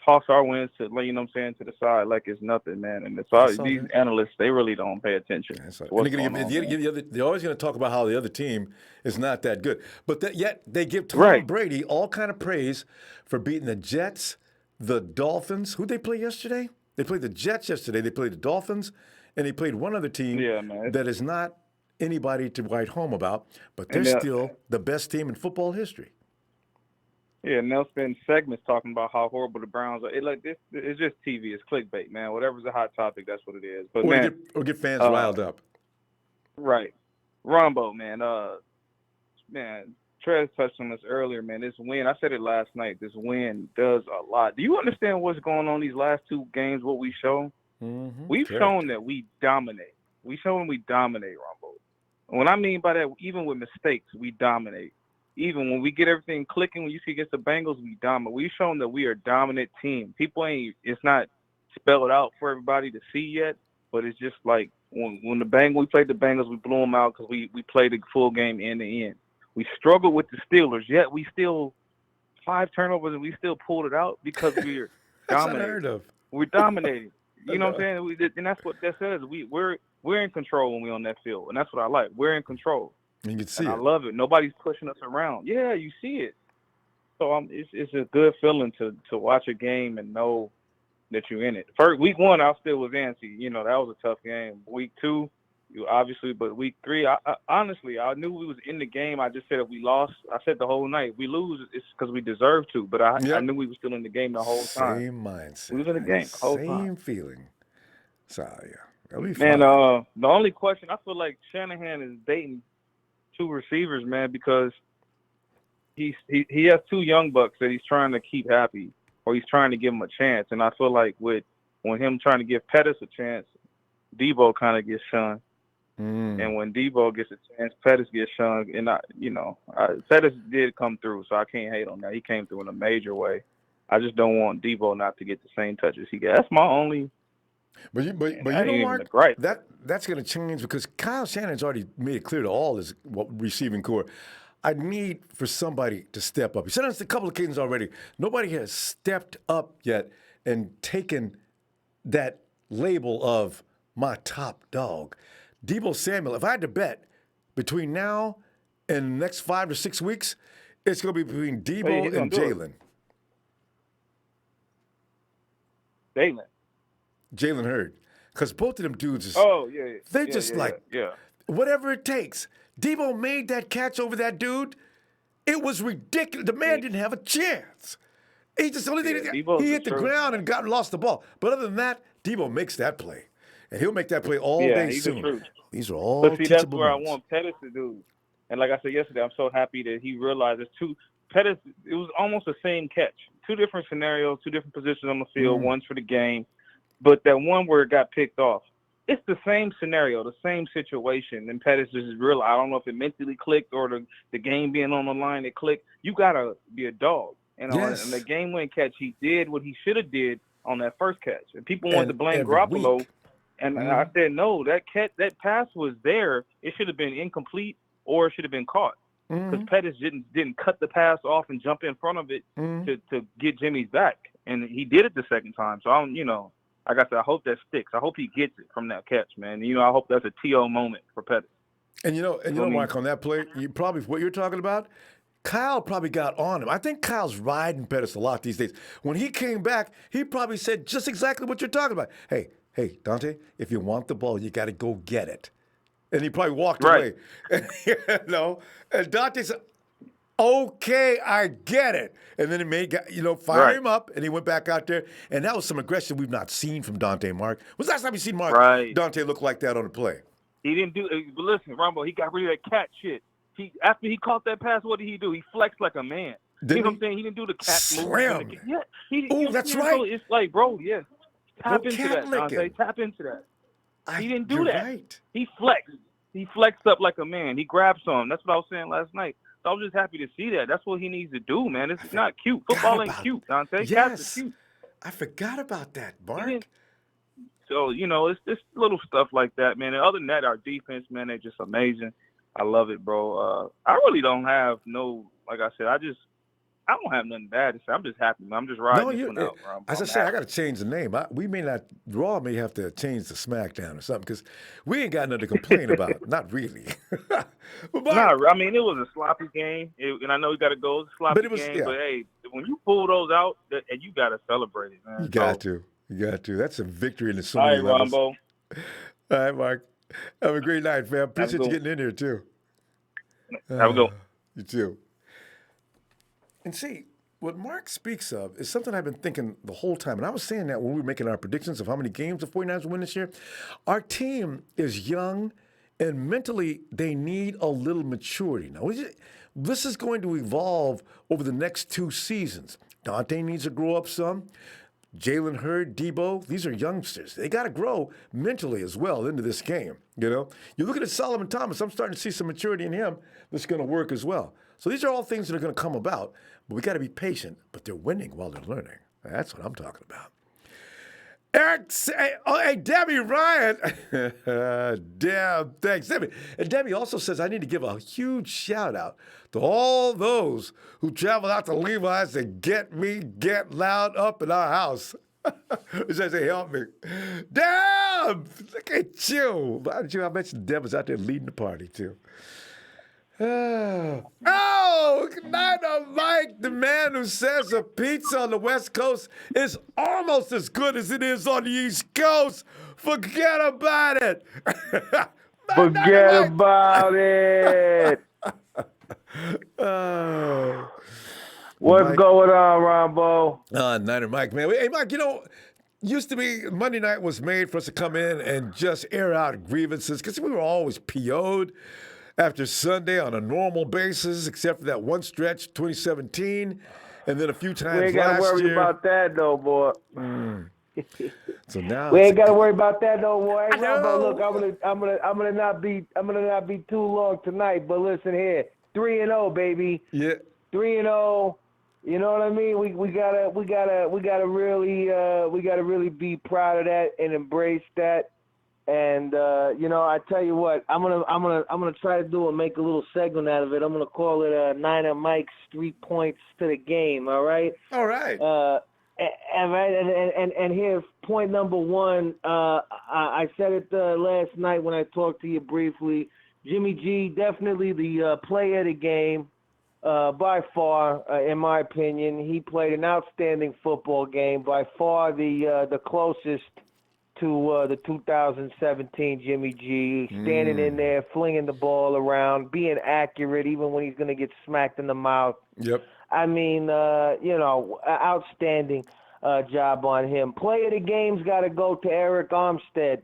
toss our wins to, you know what I'm saying, to the side like it's nothing, man. And it's all these analysts, they really don't pay attention. And They're always going to talk about how the other team is not that good, but yet they give Tom Brady all kind of praise for beating the Jets, the Dolphins. Who'd they play yesterday? They played the Jets yesterday. They played the Dolphins, and they played one other team that is not anybody to write home about, but they're still the best team in football history. Yeah, and they'll spend segments talking about how horrible the Browns are. It's just TV. It's clickbait, man. Whatever's a hot topic, that's what it is. But or get fans riled up. Right, Ronbo, man. Man, Trez touched on this earlier, man. This win, I said it last night. This win does a lot. Do you understand what's going on these last two games? What we shown? Mm-hmm. We've shown that we dominate. We shown we dominate, Ronbo. And what I mean by that, even with mistakes, we dominate. Even when we get everything clicking, when you see against the Bengals, we dominate. We've shown that we are a dominant team. It's not spelled out for everybody to see yet, but it's just like when we played the Bengals, we blew them out because we played the full game end to end. We struggled with the Steelers, yet we still 5 turnovers and we still pulled it out because we're dominating. Unheard of. We're dominating. You know what I'm saying? And that's what that says. We're in control when we're on that field, and that's what I like. We're in control. You can see and it. I love it. Nobody's pushing us around. Yeah, you see it. So it's a good feeling to watch a game and know that you're in it. First week 1, I still was antsy. You know, that was a tough game. Week 2, but week 3, I honestly knew we was in the game. I just said if we lost, I said the whole night, we lose, it's because we deserve to. But I knew we were still in the game the whole time. Same mindset. We was in the game the whole time. Same feeling. So yeah, that'll be fun. Man, the only question, I feel like Shanahan is dating 2 receivers, man, because he has 2 young bucks that he's trying to keep happy, or he's trying to give them a chance. And I feel like when him trying to give Pettis a chance, Debo kind of gets shunned. And when Debo gets a chance, Pettis gets shunned. And Pettis did come through, so I can't hate on that. He came through in a major way. I just don't want Debo not to get the same touches he got. That's my only. But you know, Mark, that's going to change because Kyle Shannon's already made it clear to all his receiving core, I need for somebody to step up. He said on a couple of occasions already, nobody has stepped up yet and taken that label of my top dog. Deebo Samuel, if I had to bet between now and the next 5 to 6 weeks, it's going to be between Deebo and Jalen. Jalen Hurd. Because both of them dudes they're just whatever it takes. Deebo made that catch over that dude. It was ridiculous. The man didn't have a chance. He just only thing he hit the ground and lost the ball. But other than that, Deebo makes that play. And he'll make that play all day soon. These are all But see, that's teachable where moments. I want Pettis to do. And like I said yesterday, I'm so happy that he realized Pettis, it was almost the same catch. 2 different scenarios, 2 different positions on the field, one's for the game. But that one where it got picked off, it's the same scenario, the same situation. And Pettis just realized, I don't know if it mentally clicked or the game being on the line, it clicked. You got to be a dog. And on the game-winning catch, he did what he should have did on that first catch. And people wanted to blame Garoppolo. And I said, no, that pass was there. It should have been incomplete or it should have been caught. Because Pettis didn't cut the pass off and jump in front of it to get Jimmy's back. And he did it the second time. So, like I said, I hope that sticks. I hope he gets it from that catch, man. I hope that's a T.O. moment for Pettis. And Mark, on that play, what you're talking about, Kyle probably got on him. I think Kyle's riding Pettis a lot these days. When he came back, he probably said just exactly what you're talking about. Hey, Dante, if you want the ball, you got to go get it. And he probably walked away. And Dante said, okay, I get it. And then it made, fire him up, and he went back out there. And that was some aggression we've not seen from Dante, Mark. When's the last time you seen Dante look like that on the play? He didn't do – but listen, Ronbo, he got rid of that cat shit. After he caught that pass, what did he do? He flexed like a man. You know what I'm saying? He didn't do the cat slam. Yeah. That's right. So it's like, bro, tap into that, Dante. Tap into that. He didn't do that. Right. He flexed. He flexed up like a man. He grabbed some. That's what I was saying last night. So I was just happy to see that. That's what he needs to do, man. It's not cute. Football ain't cute, Dante. Cats are cute. I forgot about that, Mark. So, it's little stuff like that, man. And other than that, our defense, man, they're just amazing. I love it, bro. I really don't have no, like I said, I don't have nothing bad to say. I'm just happy, man. I'm just riding this one out, bro. As I say, I got to change the name. We may not, Raw may have to change the SmackDown or something because we ain't got nothing to complain about. Not really. I mean, it was a sloppy game, and I know you got to go. It was a sloppy game, but hey, when you pull those out, and you got to celebrate it, man. You got to. That's a victory in so all many right, levels. Ronbo. All right, Mark. Have a great night, fam. Appreciate you getting in here, too. Have a good one. You too. And see, what Mark speaks of is something I've been thinking the whole time. And I was saying that when we were making our predictions of how many games the 49ers will win this year. Our team is young, and mentally they need a little maturity. Now, this is going to evolve over the next 2 seasons. Dante needs to grow up some. Jalen Hurd, Debo, these are youngsters. They got to grow mentally as well into this game. You look at Solomon Thomas, I'm starting to see some maturity in him that's going to work as well. So these are all things that are going to come about, but we got to be patient, but they're winning while they're learning. That's what I'm talking about. Eric, hey, Debbie Ryan. Deb, thanks, Debbie. And Debbie also says, I need to give a huge shout out to all those who travel out to Levi's to get loud up in our house. She says, hey, help me. Deb, look at you. I mentioned Deb was out there leading the party, too. Good night, Mike, the man who says a pizza on the West Coast is almost as good as it is on the East Coast. Forget about it. Forget about it. What's going on, Ronbo? Niner Mike, man. Hey, Mike, used to be Monday night was made for us to come in and just air out grievances because we were always PO'd after Sunday on a normal basis, except for that one stretch, 2017, and then a few times last year. We ain't got to worry about that, though, boy. So now we ain't got to worry about that, though, boy. Hey, Ronbo, look, I'm gonna not be too long tonight, but listen here, 3-0, baby. Yeah. 3-0. You know what I mean? We gotta really be proud of that and embrace that. And I tell you what, I'm gonna try to make a little segment out of it. I'm gonna call it Niner Mike's 3 points to the game. All right. All right. And here's point number 1. I said it last night when I talked to you briefly. Jimmy G, definitely the player of the game. By far, in my opinion, he played an outstanding football game. By far, the closest to the 2017 Jimmy G, standing in there, flinging the ball around, being accurate even when he's going to get smacked in the mouth. Yep. I mean, outstanding job on him. Play of the game's got to go to Eric Armstead.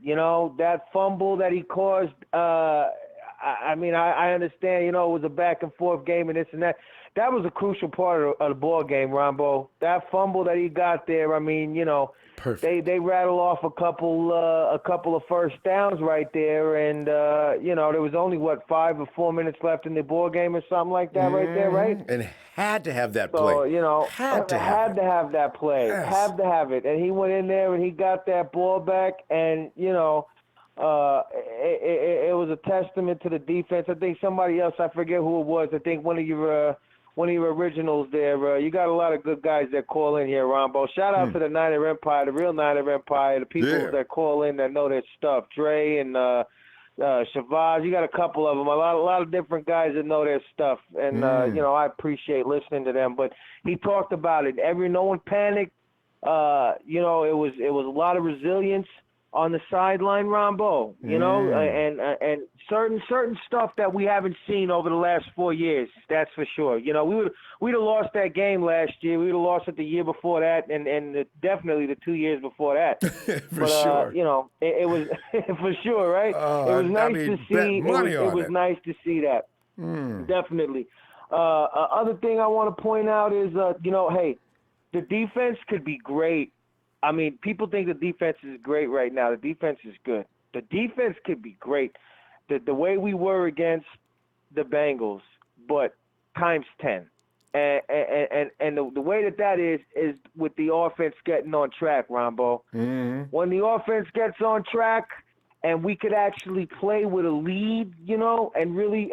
That fumble that he caused, I understand, it was a back and forth game and this and that. That was a crucial part of the ball game, Ronbo. That fumble that he got there, perfect. They rattle off a couple of first downs right there, and there was only 5 or 4 minutes left in the ball game or something like that right there, right? And had to have that play. So had to have that play, had to have it, and he went in there and he got that ball back, and it was a testament to the defense. I think somebody else, I forget who it was. I think one of your originals there. You got a lot of good guys that call in here, Ronbo. Shout out to the Niner Empire, the real Niner Empire, the people that call in that know their stuff. Dre and Shavaz, you got a couple of them. A lot of different guys that know their stuff, and I appreciate listening to them. But he talked about it. No one panicked. It was a lot of resilience on the sideline, Ronbo, and certain stuff that we haven't seen over the last 4 years. That's for sure. We'd have lost that game last year. We'd have lost it the year before that, and definitely the 2 years before that. Sure. It was for sure, right? It was nice to see. It was nice to see that. Definitely. Other thing I want to point out is, hey, the defense could be great. I mean, people think the defense is great right now. The defense is good. The defense could be great. The way we were against the Bengals, but times 10. And the way that is with the offense getting on track, Ronbo. When the offense gets on track and we could actually play with a lead, you know, and really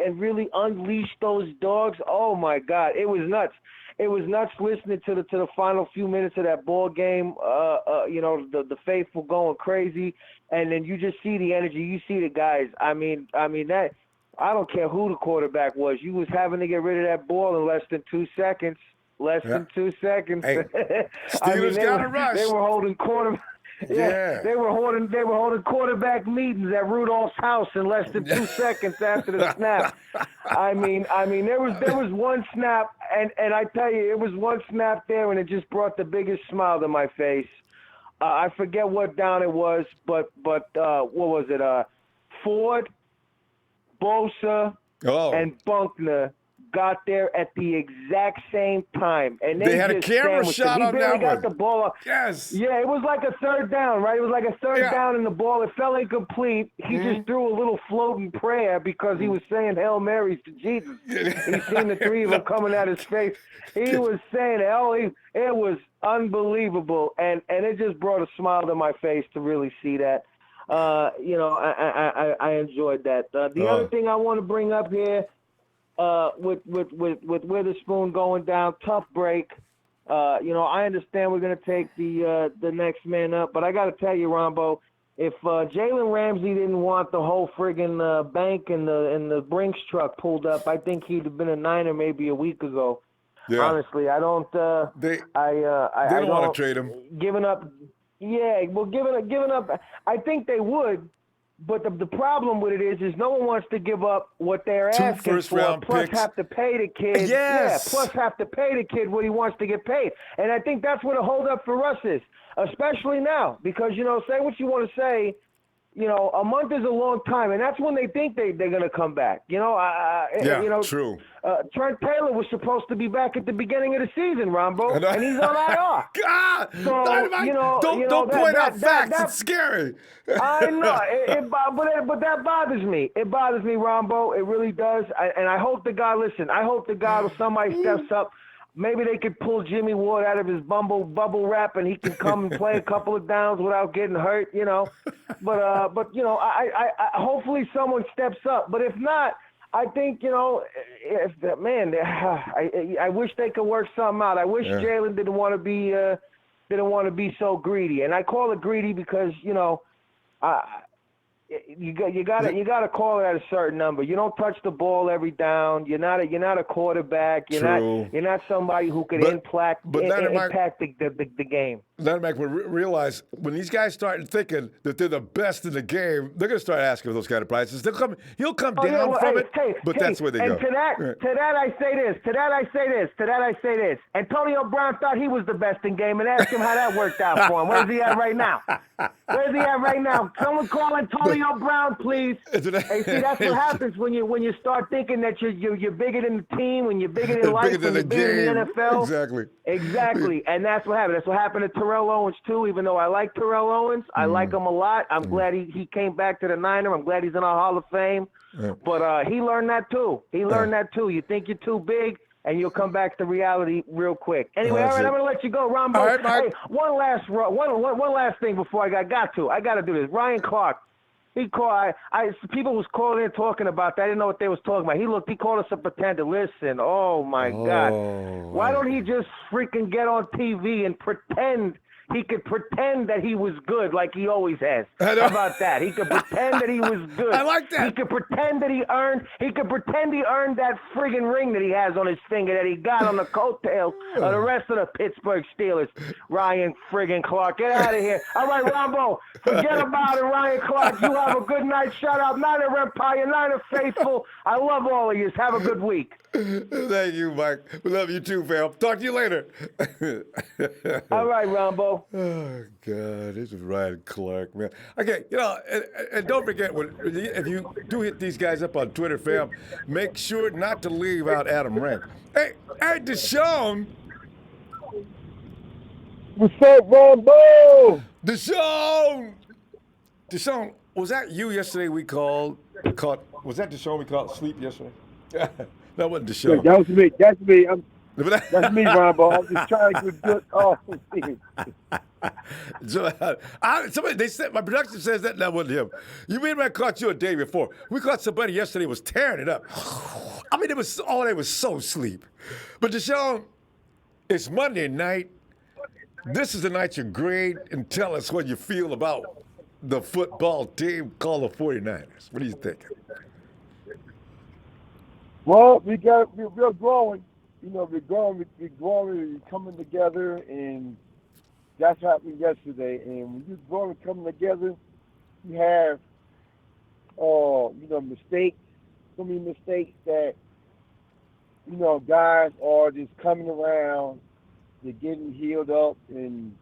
unleash those dogs. Oh my God, it was nuts. It was nuts listening to the final few minutes of that ball game. You know, the faithful going crazy, and then you just see the energy. You see the guys. I mean that. I don't care who the quarterback was. You was having to get rid of that ball in less than 2 seconds. Than 2 seconds. Hey, Steelers got a rush. They were holding quarterback. Yeah, they were holding quarterback meetings at Rudolph's house in less than 2 seconds after the snap. I mean, there was one snap, and I tell you, it was one snap there, and it just brought the biggest smile to my face. I forget what down it was, but what was it? Ford, Bosa, and Bunkner got there at the exact same time, and they had a camera shot on that one. He barely got the ball up. Yes. Yeah, it was like a third down, right? It was like a third down, and the ball, it fell incomplete. He just threw a little floating prayer because he was saying Hail Marys to Jesus. He seen the three of them coming at his face. He was saying, it was unbelievable, and it just brought a smile to my face to really see that. You know, I enjoyed that. The other thing I want to bring up here, with Witherspoon going down, tough break. You know, I understand we're going to take the next man up, but I got to tell you, Ronbo, if Jalen Ramsey didn't want the whole friggin' bank and the Brinks truck pulled up, I think he'd have been a Niner maybe a week ago. Yeah. Honestly, I don't. They don't want to trade him. Giving up. Yeah, well, giving up. I think they would. But the problem with it is no one wants to give up what they're asking for, plus picks. have to pay the kid. Yes. Yeah, plus have to pay the kid what he wants to get paid. And I think that's what a holdup for us is, especially now, because, you know, say what you want to say, you know, a month is a long time, and that's when they think they're going to come back. You know, you know, true. Trent Taylor was supposed to be back at the beginning of the seaon, Rombo, and he's on IR. God, so, you know, don't point out facts. It's scary. I know, but that bothers me. It bothers me, Rombo. It really does. And I hope to God, listen, I hope to God if somebody steps up, maybe they could pull Jimmy Ward out of his bubble wrap and he can come and play a couple of downs without getting hurt, you know. But you know, I hopefully someone steps up. But if not, I think, you know, I wish they could work something out. I wish Jalen didn't want to be so greedy. And I call it greedy because, you know, you got to call it at a certain number. You don't touch the ball every down. You're not a quarterback. You're not somebody who could impact the game. Mac will realize when these guys start thinking that they're the best in the game, they're going to start asking for those kind of prices. He'll come down from it, but that's where they go. To that I say this. Antonio Brown thought he was the best in game, and ask him how that worked out for him. Where's he at right now? Someone call Antonio Brown, please. Hey, see, that's what happens when you start thinking that you're bigger than the team, when you're bigger than life, when you're bigger than the NFL. Exactly. And that's what happened. That's what happened to Terrell Owens too. Even though I like Terrell Owens, I like him a lot. I'm glad he came back to the Niner. I'm glad he's in our Hall of Fame. But he learned that too. You think you're too big, and you'll come back to reality real quick. Anyway, all right, I'm gonna let you go, Ronbo. All right, hey, one last thing before I got to do this. Ryan Clark. He called. People was calling in talking about that. I didn't know what they was talking about. He called us a pretender. Listen, oh my God, why don't he just freaking get on TV and pretend? He could pretend that he was good like he always has. How about that? He could pretend that he was good. I like that. He could pretend he earned that friggin' ring that he has on his finger that he got on the coattails of the rest of the Pittsburgh Steelers. Ryan friggin' Clark. Get out of here. All right, Ronbo, forget about it, Ryan Clark. You have a good night. Shout out Niner Empire, Niner Faithful. I love all of you. Have a good week. Thank you, Mike. We love you too, fam. Talk to you later. All right, Ronbo. Oh, God. This is Ryan Clark, man. Okay, you know, and don't forget, if you do hit these guys up on Twitter, fam, make sure not to leave out Adam Rank. Hey, Deshaun. What's up, Ronbo? Deshaun, was that you yesterday was that Deshaun we caught asleep yesterday? That wasn't Deshaun. That was me. That's me. That's me, Ronbo. I'm just trying to get good. Oh, somebody, they said, my production says that wasn't him. You mean I caught you a day before? We caught somebody yesterday who was tearing it up. I mean, it was all day was so sleep. But Deshaun, it's Monday night. This is the night you grade and tell us what you feel about the football team called the 49ers. What are you thinking? well, we're growing. You know, we're growing, we're coming together, and that's what happened yesterday. And when you're growing and coming together, you have, mistakes, so many mistakes that, guys are just coming around, they're getting healed up, and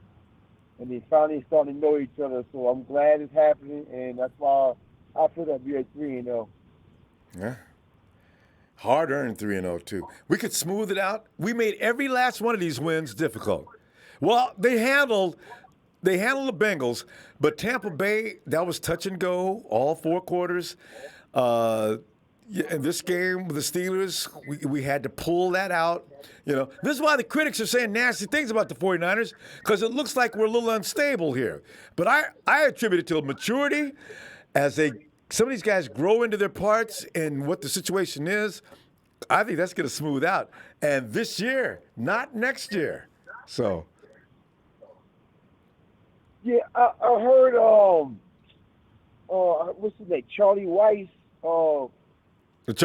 they finally starting to know each other. So I'm glad it's happening, and that's why I feel that we're 3-0. Yeah. Hard-earned 3-0, too. We could smooth it out. We made every last one of these wins difficult. Well, they handled the Bengals, but Tampa Bay, that was touch and go all 4 quarters. In this game with the Steelers, we had to pull that out. This is why the critics are saying nasty things about the 49ers, because it looks like we're a little unstable here. But I attribute it to maturity as some of these guys grow into their parts and what the situation is. I think that's going to smooth out. And this year, not next year. So. Yeah, I heard, what's his name, Charlie Weiss. White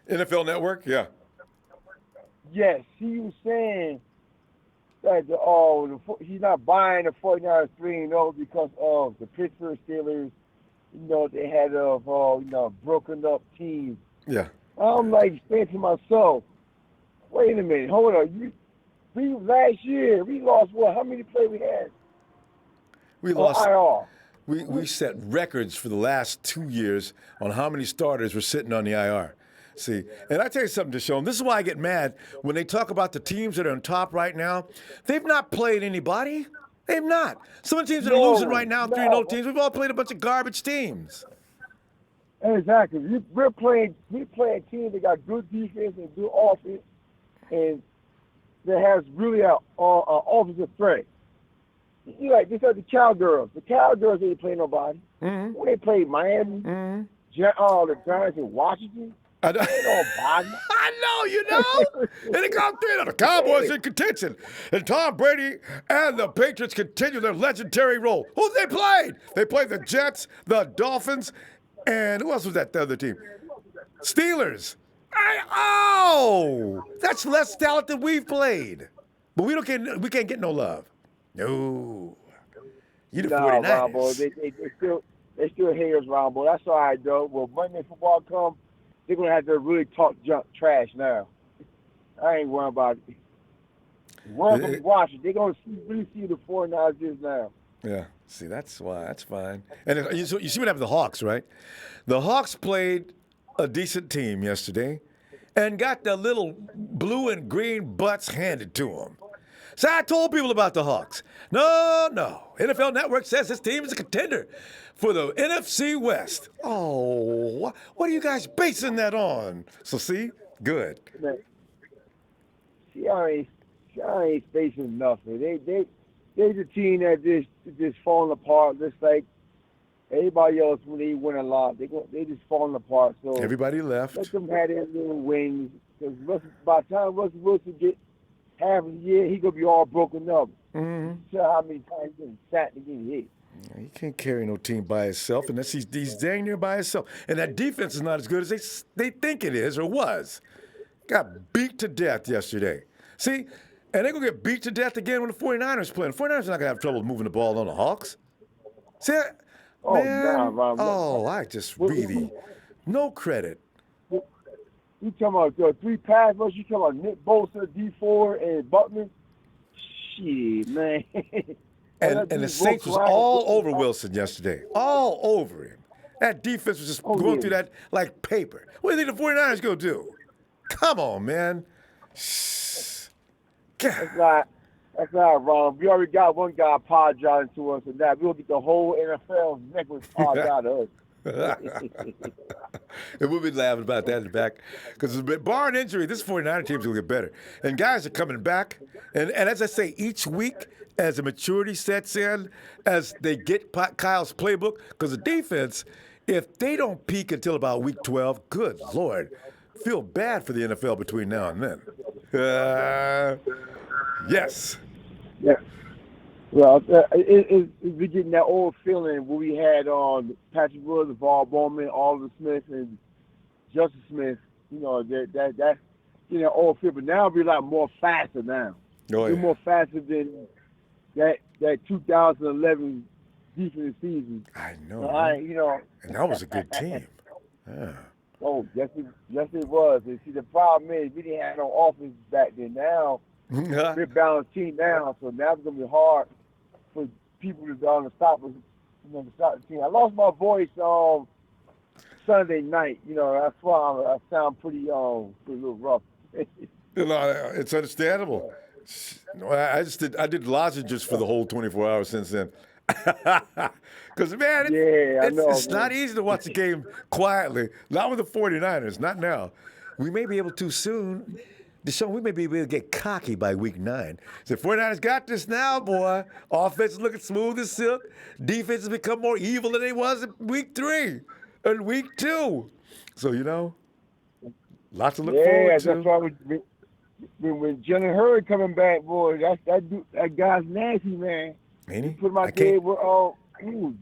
NFL Network, yeah. Yes, he was saying that he's not buying the 49ers 3-0 because of the Pittsburgh Steelers. They had broken up teams. Yeah. I'm like saying to myself, wait a minute, hold on. Last year we lost what? How many players we had? We lost. IR. We set records for the last 2 years on how many starters were sitting on the IR. See, and I tell you something, Deshaun, this is why I get mad when they talk about the teams that are on top right now. They've not played anybody. They've not. Some of the teams that are losing right now, 3-0 teams, we've all played a bunch of garbage teams. Exactly. We're playing teams that got good defense and good offense, and that has really an offensive threat. You just like the Cowgirls. The Cowgirls ain't play nobody. Mm-hmm. When they played Miami, Mm-hmm. The Giants in Washington, I know. And they got 3-0. The Cowboys in contention. And Tom Brady and the Patriots continue their legendary role. Who they played? They played the Jets, the Dolphins, and who else was that, the other team? Steelers. That's less talent than we've played. But we can't get no love. No. You the 49ers. Ronbo, they still haters, Ronbo. That's all right, though. When Monday football comes, they're going to have to really talk junk trash now. I ain't worried about it. Welcome to Washington. They're going to really see the 49ers is now. Yeah. See, that's why. That's fine. And you see what happened to the Hawks, right? The Hawks played a decent team yesterday and got the little blue and green butts handed to them. So I told people about the Hawks. No. NFL Network says this team is a contender for the NFC West. Oh, what are you guys basing that on? So see, good. See, I ain't facing nothing. They're the team that just falling apart. Just like everybody else when they win a lot, they just falling apart. So everybody left. Let them have their little wings. Because by the time Russell Wilson get half a year, he gonna be all broken up. Mm-hmm. So how many times he's getting sacked and getting hit? He can't carry no team by himself, and he's dang near by himself. And that defense is not as good as they think it is or was. Got beat to death yesterday. See, and they're going to get beat to death again when the 49ers play. The 49ers are not going to have trouble moving the ball on the Hawks. See, I just really, no credit. You talking about 3 pass rush? You talking about Nick Bosa, D4, and Buckman? Shit, man. And the Saints was all over Wilson yesterday. All over him. That defense was just going through that like paper. What do you think the 49ers going to do? Come on, man. That's not wrong. We already got one guy apologizing to us, and now we'll get the whole NFL necklace apologizing to us. And we'll be laughing about that in the back. Because barring injury, this 49er team's going to get better. And guys are coming back. And as I say, each week, as the maturity sets in, as they get Kyle's playbook, because the defense, if they don't peak until about week 12, good Lord, feel bad for the NFL between now and then. Yes. Yeah. Well, we're getting that old feeling where we had on Patrick Willis, Paul Bowman, Oliver Smith, and Justin Smith. You know, that's old feel. But now we're a lot more faster now. Oh, yeah. We're more faster than that 2011 defensive season. I know. And that was a good team. Yeah. Oh, yes it was. And see, the problem is we didn't have no offense back then. Now we're a balanced team now, so now it's gonna be hard for people to stop us, to stop the team. I lost my voice Sunday night. That's why I sound pretty a little rough. It's understandable. I did lozenges for the whole 24 hours since then. Because, man, it's not easy to watch a game quietly. Not with the 49ers, not now. We may be able to soon. Deshaun, we may be able to get cocky by week 9. The 49ers got this now, boy. Offense is looking smooth as silk. Defense has become more evil than it was in week 3 and week 2. So, lots to look forward to. Yeah, that's why when Jalen Hurd coming back, boy, that guy's nasty, man. Ain't he? Put him out there with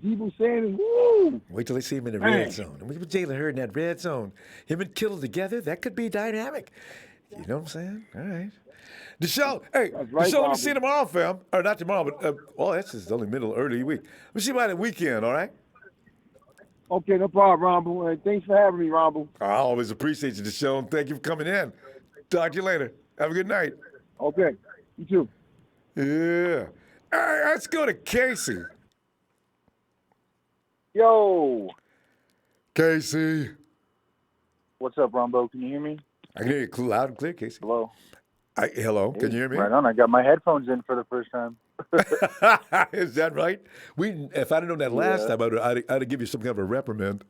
Debo Sanders. Woo! Wait till they see him in the red zone. And with Jalen Hurd in that red zone, him and Kittle together, that could be dynamic. You know what I'm saying? All right. Deshaun, Deshaun, let me see you tomorrow, fam. Or not tomorrow, but, that's just only early week. Let me see you by the weekend, all right? Okay, no problem, Ronbo. Thanks for having me, Ronbo. I always appreciate you, Deshaun. Thank you for coming in. Talk to you later. Have a good night. Okay. You too. Yeah. All right, let's go to Casey. Yo. Casey. What's up, Ronbo? Can you hear me? I can hear you loud and clear, Casey. Hello. Hello. Can you hear me? Right on. I got my headphones in for the first time. Is that right? If I'd have known that last time, I'd have given you some kind of a reprimand.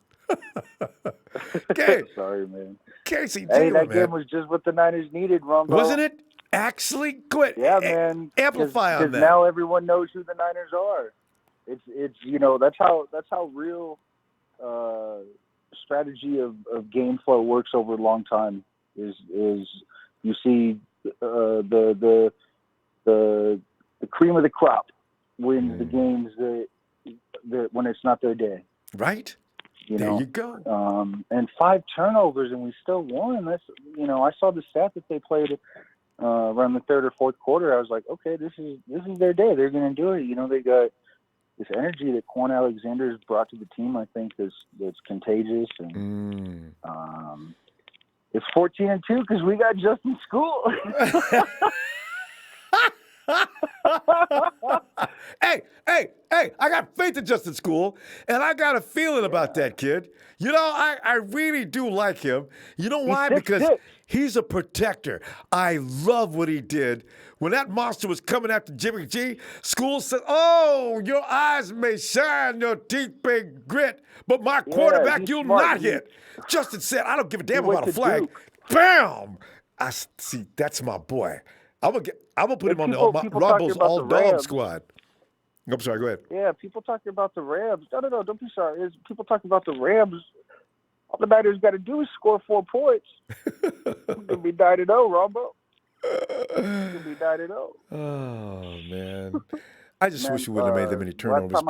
Okay. Sorry, man. Casey, that game was just what the Niners needed, Ronbo. Wasn't it? Actually, good. Yeah, man. Amplify on that. Because now everyone knows who the Niners are. It's that's how real strategy of game flow works over a long time. Is you see the cream of the crop wins the games that when it's not their day. Right. There you go. And 5 turnovers and we still won. That's I saw the stat that they played around the third or fourth quarter. I was like, okay, this is their day. They're going to do it. They got this energy that Quan Alexander's brought to the team. I think that's contagious. And it's 14-2 because we got Justin School. Hey, I got faith in Justin School, and I got a feeling about that kid. I really do like him. You know why? Because he's a protector. I love what he did. When that monster was coming after Jimmy G, School said, "Oh, your eyes may shine, your teeth may grit, but my quarterback you'll not hit." Justin said, "I don't give a damn about a flag." Bam! I see. That's my boy. I'm gonna put him on Ronbo's all-dog squad. I'm sorry. Go ahead. Yeah, people talking about the Rams. No, don't be sorry. People talking about the Rams. All the Niners got to do is score 4 points. We're gonna be 9-0, Ronbo. We're gonna be 9-0. Oh man, I just wish we wouldn't have made that many turnovers. Last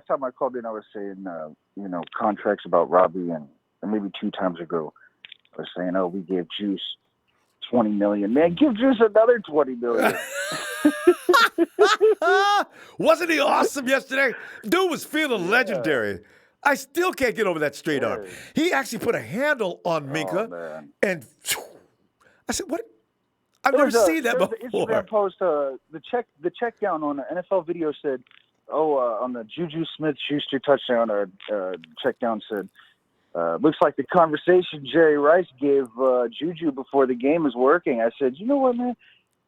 time I called in, I was saying, contracts about Robbie, and maybe 2 times ago, I was saying, we gave Juice $20 million. Man, give Juice another $20 million. Wasn't he awesome yesterday? Dude was feeling legendary. I still can't get over that straight arm. He actually put a handle on Minka, and I said, "What? I've never seen that before." The Instagram post, the check down on the NFL video said, on the Juju Smith-Schuster touchdown, check down said, looks like the conversation Jerry Rice gave Juju before the game is working. I said, you know what, man?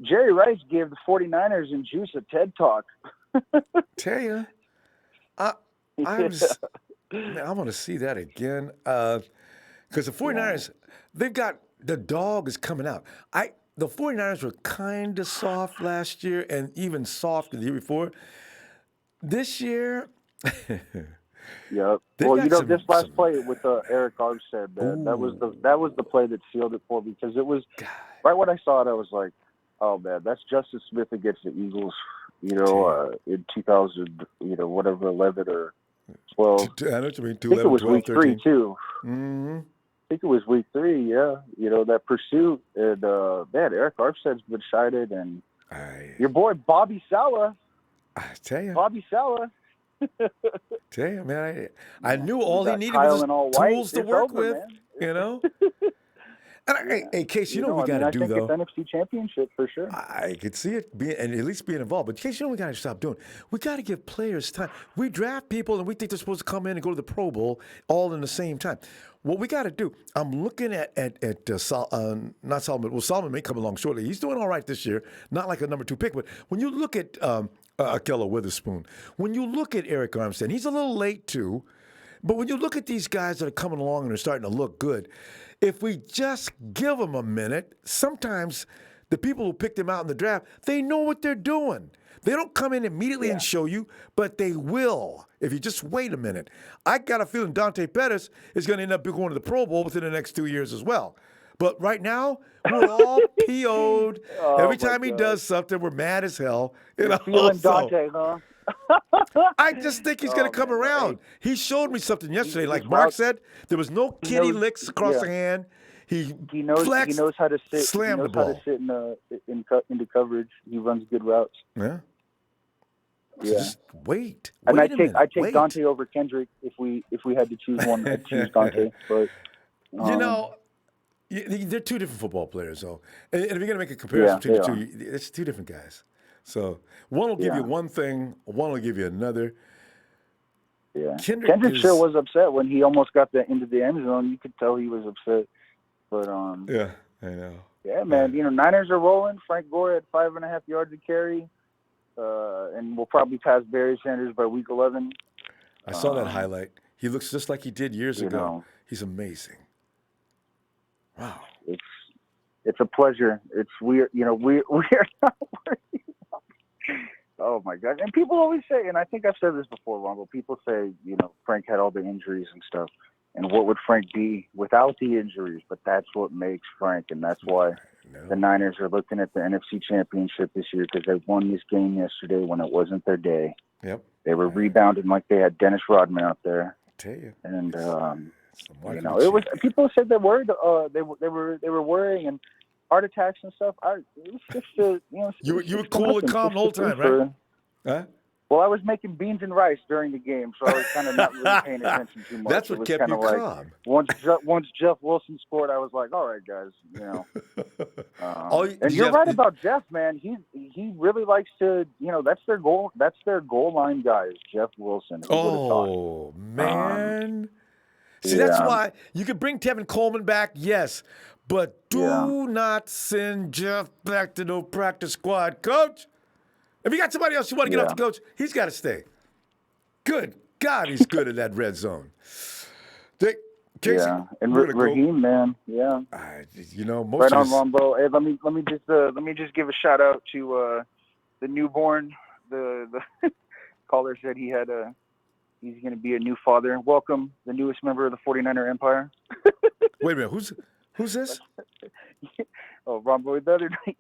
Jerry Rice gave the 49ers and Juice a TED Talk. Tell you, Man, I want to see that again. Because the 49ers, they've got the dog is coming out. The 49ers were kind of soft last year and even soft the year before. This year, Yep. they've Well, got this last play with Eric Armstead, man, that was the play that sealed it for me, because it was right when I saw it, I was like, oh man, that's Justice Smith against the Eagles, in 2000, whatever, 11 or 12. I know what you mean. I think it was 12, week 13. 3 too. Mm-hmm. I think it was week 3, yeah. That pursuit, and man, Eric Armstead's been shining, and your boy Bobby Saleh. I tell you. Bobby Saleh. Tell you, man, I knew all he needed Kyle was in all tools white. to work It's over, with, man. you know? And hey, Case, you know what we got to do, I think though? it's NFC Championship for sure. I could see it being, and at least being involved. But Case, you know what we got to stop doing? We got to give players time. We draft people, and we think they're supposed to come in and go to the Pro Bowl all in the same time. What we got to do, I'm looking at not Solomon. Well, Solomon may come along shortly. He's doing all right this year, not like a number 2 pick. But when you look at Akello Witherspoon, when you look at Eric Armstead, he's a little late too. But when you look at these guys that are coming along and are starting to look good, if we just give them a minute, sometimes the people who picked them out in the draft, they know what they're doing. They don't come in immediately and show you, but they will if you just wait a minute. I got a feeling Dante Pettis is going to end up going to the Pro Bowl within the next 2 years as well. But right now, we're all PO'd. Every time he does something, we're mad as hell. You're feeling Dante, huh? I just think he's going to come around. He showed me something yesterday. Like Mark said, there was no kitty licks across the hand. He knows flexed, he knows how to sit. slammed he knows the ball. how to sit into coverage. He runs good routes. Yeah. So Yeah. just wait. And Wait a minute. I take Wait. Dante over Kendrick if we had to choose one. I'd choose Dante. But they're two different football players, though. And if you're going to make a comparison between the two, it's two different guys. So one will give you one thing, one will give you another. Yeah, Kendrick sure was upset when he almost got into the end zone. You could tell he was upset. But yeah, I know. Yeah, man. Niners are rolling. Frank Gore had 5.5 yards to carry, and we'll probably pass Barry Sanders by week 11. I saw that highlight. He looks just like he did years ago. He's amazing. Wow. It's a pleasure. It's weird. We're not worried. Oh my God! And people always say, and I think I've said this before, Ronbo. People say, Frank had all the injuries and stuff, and what would Frank be without the injuries? But that's what makes Frank, and that's why the Niners are looking at the NFC Championship this year, because they won this game yesterday when it wasn't their day. Yep. They were rebounding like they had Dennis Rodman out there. I tell you. And it was. People said they worried. They were worrying and heart attacks and stuff. It was just you were cool and calm the whole time, right? Huh? Well, I was making beans and rice during the game, so I was kind of not really paying attention too much. That's what kept you calm. Once Jeff Wilson scored, I was like, all right, guys, and you're right about Jeff, man. He really likes to, that's their goal. That's their goal line guys, Jeff Wilson. Oh man. See, that's why you could bring Tevin Coleman back, yes, but do not send Jeff back to no practice squad, coach. If you got somebody else you want to get off the coach, he's got to stay. Good God, he's good in that red zone. Casey, and Raheem, man, most right on Ronbo. Hey, let me just give a shout out to the newborn. The caller said he's going to be a new father. Welcome, the newest member of the 49er Empire. Wait a minute, who's this? Oh, Ronbo, the other night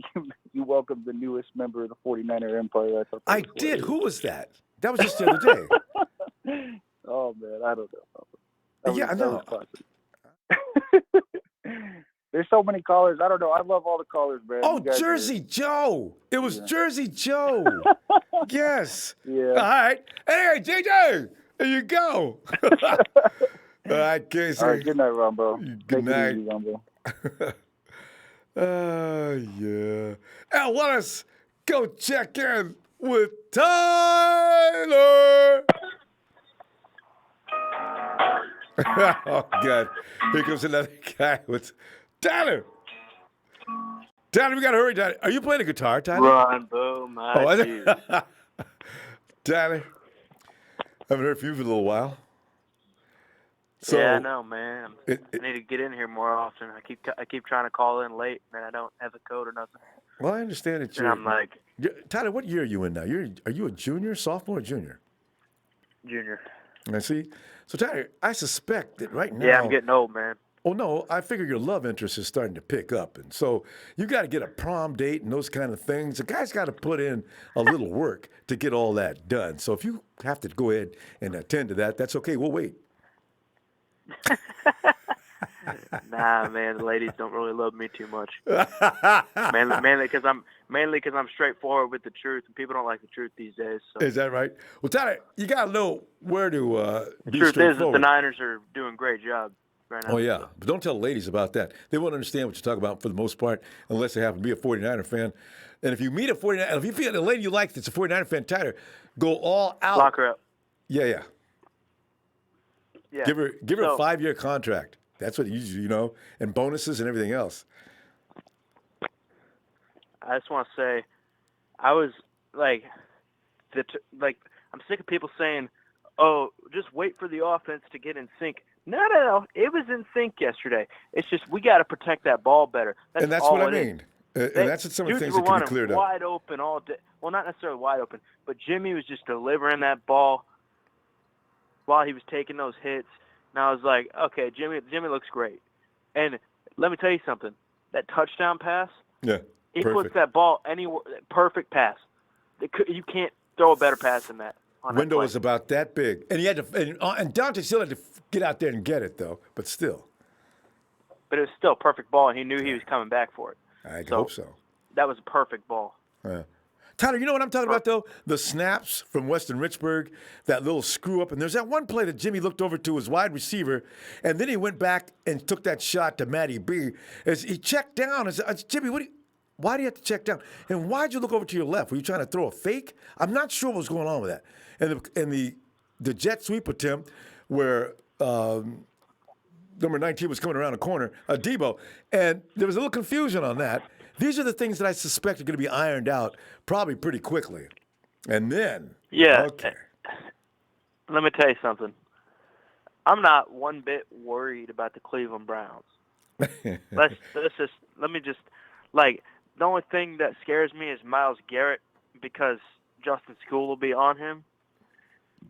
you welcomed the newest member of the 49er Empire. I did. Who was that? That was just the other day. Oh, man, I don't know. I know. There's so many callers. I don't know. I love all the callers, man. Oh, Jersey Joe. It was Jersey Joe. Yes. Yeah. All right. Hey, JJ, there you go. All right, Casey. All right, good night, Ronbo. Good night. It easy, Ronbo. Yeah. And let us go check in with Tyler. Oh, God. Here comes another guy with Tyler. Tyler, we got to hurry, Tyler. Are you playing a guitar, Tyler? Ronbo, my dude. Tyler, I haven't heard from you for a little while. So, yeah, I know, man. I need to get in here more often. I keep trying to call in late, and I don't have a code or nothing. Well, I understand that And I'm like, Tyler, what year are you in now? Are you a junior, sophomore, or junior? junior. I see. So, Tyler, I suspect that right now. Yeah, I'm getting old, man. Oh, no, I figure your love interest is starting to pick up. And so you got to get a prom date and those kind of things. The guy's got to put in a little work to get all that done. So if you have to go ahead and attend to that, that's okay. We'll wait. Nah, man, the ladies don't really love me too much. mainly because I'm straightforward with the truth, and people don't like the truth these days. So. Is that right? Well, Tyler, you got to know where to the be truth is that the straightforward. Niners are doing a great job right now. Oh, yeah. But don't tell the ladies about that. They won't understand what you're talking about for the most part unless they happen to be a 49er fan. And if you meet a 49er, if you feel a lady you like that's a 49er fan, Tyler, go all out. Lock her up. Yeah. Yeah. Give her a 5-year contract. That's what usually, and bonuses and everything else. I just want to say, I was like, I'm sick of people saying, "Oh, just wait for the offense to get in sync." No. It was in sync yesterday. It's just we got to protect that ball better. That's and that's all what I it is. mean. And that's some of the things Dudes that were can be cleared up. wide open all day. Well, not necessarily wide open, but Jimmy was just delivering that ball while he was taking those hits. And I was like, okay, Jimmy looks great. And let me tell you something. That touchdown pass, he puts that ball anywhere. Perfect pass. You can't throw a better pass than that. Window was about that big. And he had to, and Dante still had to get out there and get it, though, but still. But it was still a perfect ball, and he knew he was coming back for it. I hope so. That was a perfect ball. Tyler, you know what I'm talking about, though? The snaps from Weston Richburg, that little screw-up. And there's that one play that Jimmy looked over to his wide receiver, and then he went back and took that shot to Matty B. As he checked down, I said, Jimmy, why do you have to check down? And why'd you look over to your left? Were you trying to throw a fake? I'm not sure what was going on with that. And the jet sweep attempt where number 19 was coming around the corner, Debo, and there was a little confusion on that. These are the things that I suspect are going to be ironed out probably pretty quickly. And then, okay. Let me tell you something. I'm not one bit worried about the Cleveland Browns. Let me just the only thing that scares me is Myles Garrett because Justin School will be on him.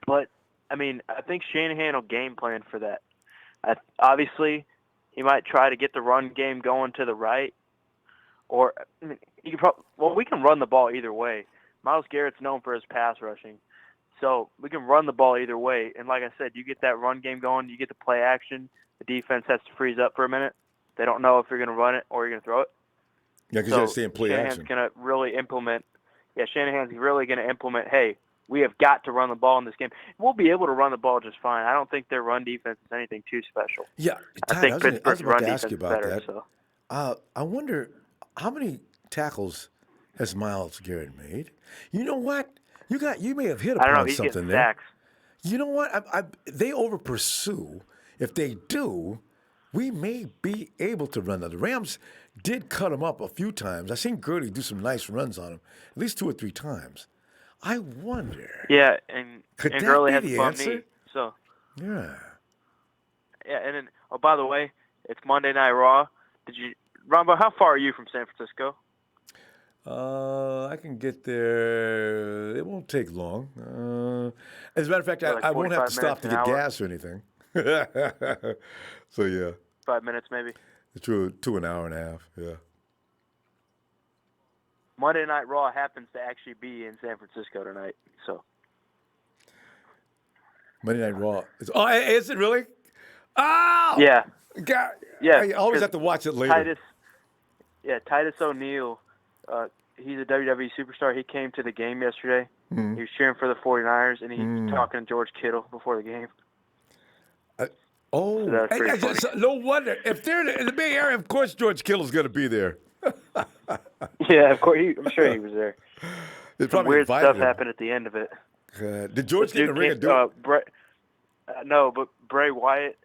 But I mean, I think Shanahan will game plan for that. Obviously, he might try to get the run game going to the right. Or we can run the ball either way. Myles Garrett's known for his pass rushing. So we can run the ball either way. And like I said, you get that run game going, you get the play action. The defense has to freeze up for a minute. They don't know if you're going to run it or you're going to throw it. Yeah, because they're staying play Shanahan's action. going to really implement. Yeah, Shanahan's really going to implement, hey, we have got to run the ball in this game. We'll be able to run the ball just fine. I don't think their run defense is anything too special. Yeah, I think Pittsburgh's run defense is better. That. So. I wonder, how many tackles has Myles Garrett made? You know what? You may have hit upon something there. Sacks. You know what? They over pursue. If they do, we may be able to run. Now, the Rams did cut him up a few times. I seen Gurley do some nice runs on him, at least 2 or 3 times. I wonder. Yeah, and Gurley has a bum answer? knee. So. Yeah. Yeah, and then by the way, it's Monday Night Raw. Ronbo, how far are you from San Francisco? I can get there. It won't take long. As a matter of fact, I won't have to stop to get gas or anything. So, yeah. 5 minutes, maybe. It's true, 2 an hour and a half, yeah. Monday Night Raw happens to actually be in San Francisco tonight, so. Monday Night Raw. Is it really? Oh! Yeah. God. Yeah. I always have to watch it later. Titus O'Neil, he's a WWE superstar. He came to the game yesterday. Mm-hmm. He was cheering for the 49ers, and he was talking to George Kittle before the game. So that's pretty funny. No wonder. If they're in the Bay Area, of course George Kittle's going to be there. Yeah, of course. I'm sure he was there. Some weird stuff happened at the end of it. Did George get in the ring and do it? No, but Bray Wyatt,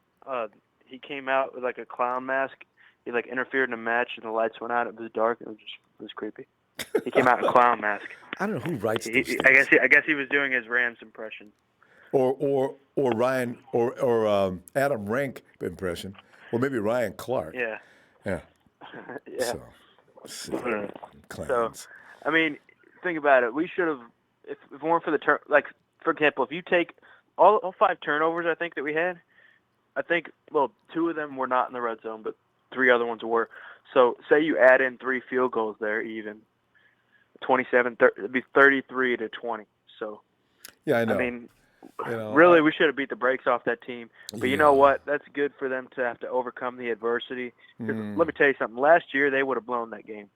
he came out with like a clown mask. He like interfered in a match, and the lights went out. It was dark. It was creepy. He came out in a clown mask. I don't know who writes these things. I guess he was doing his Rams impression. or Ryan or Adam Rank impression, or maybe Ryan Clark. Yeah. Yeah. Yeah. Clowns. So, I mean, think about it. We should have, if it weren't for the turn, like for example, if you take all 5 turnovers, I think that we had, I think 2 of them were not in the red zone, but 3 other ones were. So, say you add in 3 field goals there, even 27, it'd be 33-20. So, yeah, I know. I mean, really, we should have beat the brakes off that team. But you know what? That's good for them to have to overcome the adversity. 'Cause let me tell you something. Last year, they would have blown that game.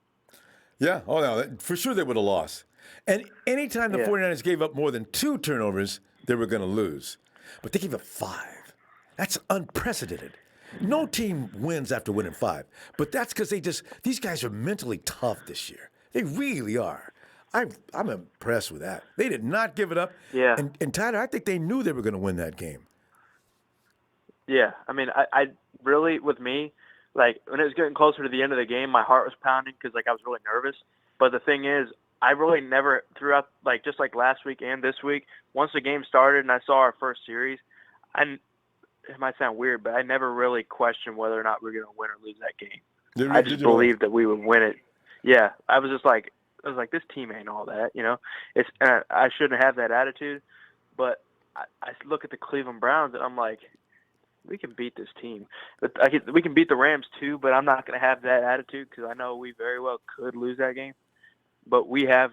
Yeah. Oh, no. For sure they would have lost. And anytime the 49ers gave up more than 2 turnovers, they were going to lose. But they gave up 5. That's unprecedented. No team wins after winning 5. But that's because these guys are mentally tough this year. They really are. I'm impressed with that. They did not give it up. Yeah. And Tyler, I think they knew they were going to win that game. Yeah. I mean, I really, with me, like, when it was getting closer to the end of the game, my heart was pounding because, like, I was really nervous. But the thing is, I really never, throughout, like, just like last week and this week, once the game started and I saw our first series, it might sound weird, but I never really questioned whether or not we were going to win or lose that game. I just believed that we would win it. Yeah. I was like, this team ain't all that, you know. I shouldn't have that attitude, but I look at the Cleveland Browns and I'm like, we can beat this team. But we can beat the Rams too, but I'm not going to have that attitude because I know we very well could lose that game. But we're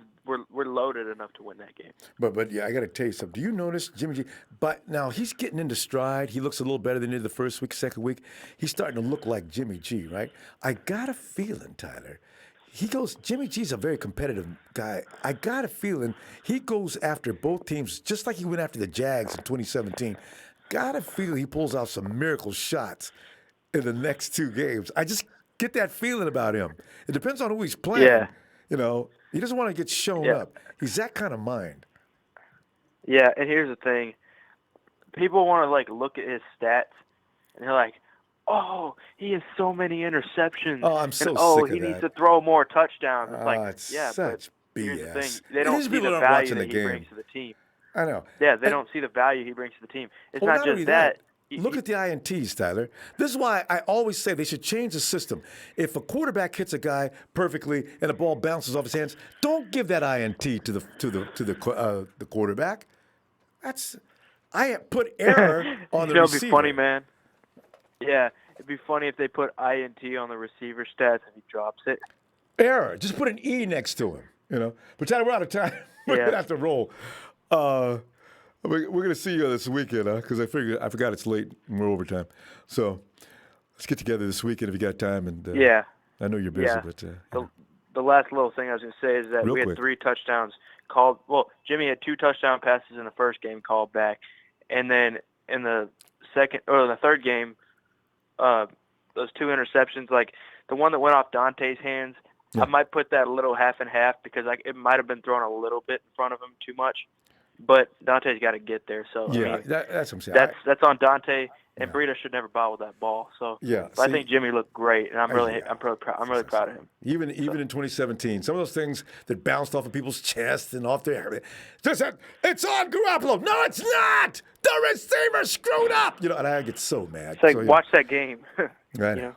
loaded enough to win that game. But yeah, I got to tell you something. Do you notice Jimmy G? But now he's getting into stride. He looks a little better than he did the first week, second week. He's starting to look like Jimmy G, right? I got a feeling, Tyler. Jimmy G's a very competitive guy. I got a feeling he goes after both teams just like he went after the Jags in 2017. Got a feeling he pulls out some miracle shots in the next 2 games. I just get that feeling about him. It depends on who he's playing. Yeah. You know, he doesn't want to get shown up. He's that kind of mind. Yeah, and here's the thing. People want to, like, look at his stats, and they're like, oh, he has so many interceptions. Oh, I'm so and, sick of he that. needs to throw more touchdowns. It's like, It's yeah, such but BS. here's the thing. They don't see people the aren't value watching that the he brings game. to the team. I know. Yeah, they don't see the value he brings to the team. It's Well, not only just that. Look at the INTs, Tyler. This is why I always say they should change the system. If a quarterback hits a guy perfectly and the ball bounces off his hands, don't give that INT to the quarterback. I put error on the receiver. It'd be funny, man. Yeah, it'd be funny if they put INT on the receiver stats and he drops it. Error. Just put an E next to him. You know. But Tyler, we're out of time. We're gonna have to roll. We're going to see you this weekend, huh? Because I forgot it's late and we're overtime. So let's get together this weekend if you got time. And yeah. I know you're busy, yeah. but the last little thing I was going to say is that we had 3 touchdowns called. Well, Jimmy had 2 touchdown passes in the first game called back, and then in the third game, those 2 interceptions, like the one that went off Dante's hands. Yeah. I might put that a little half and half because it might have been thrown a little bit in front of him too much. But Dante's got to get there. So yeah, I mean, that's what I'm saying. That's on Dante, and Breida should never bobble that ball. So yeah, I think Jimmy looked great, and I'm really proud of him. Even in 2017, some of those things that bounced off of people's chests and off their it's on Garoppolo. No, it's not. The receiver screwed up. You know, and I get so mad. It's like watch that game. Right. You know?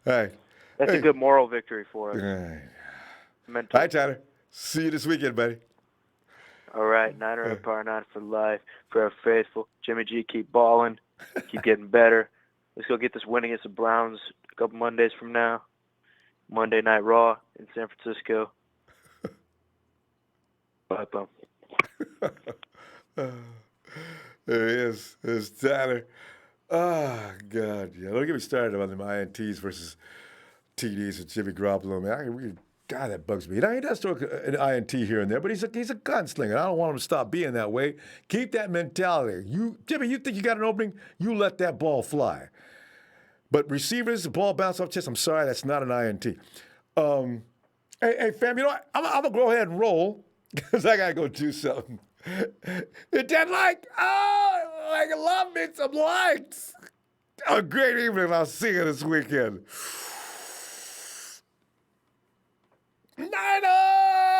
All right. That's a good moral victory for us. All right, Tyler. See you this weekend, buddy. All right, Niner Empire 9 for life, forever faithful. Jimmy G, keep balling, keep getting better. Let's go get this win against the Browns a couple Mondays from now. Monday Night Raw in San Francisco. Bye-bye. There he is. There's Tyler. Oh, God. Yeah, don't get me started on the INTs versus TDs with Jimmy Garoppolo. Man, God, that bugs me. Now, he does throw an INT here and there, but he's a gunslinger. I don't want him to stop being that way. Keep that mentality. Jimmy, you think you got an opening? You let that ball fly. But receivers, the ball bounce off chest. I'm sorry, that's not an INT. Hey, fam, you know what? I'm going to go ahead and roll because I got to go do something. Hit that like, I love me some likes. Have a great evening. I'll see you this weekend. Niners!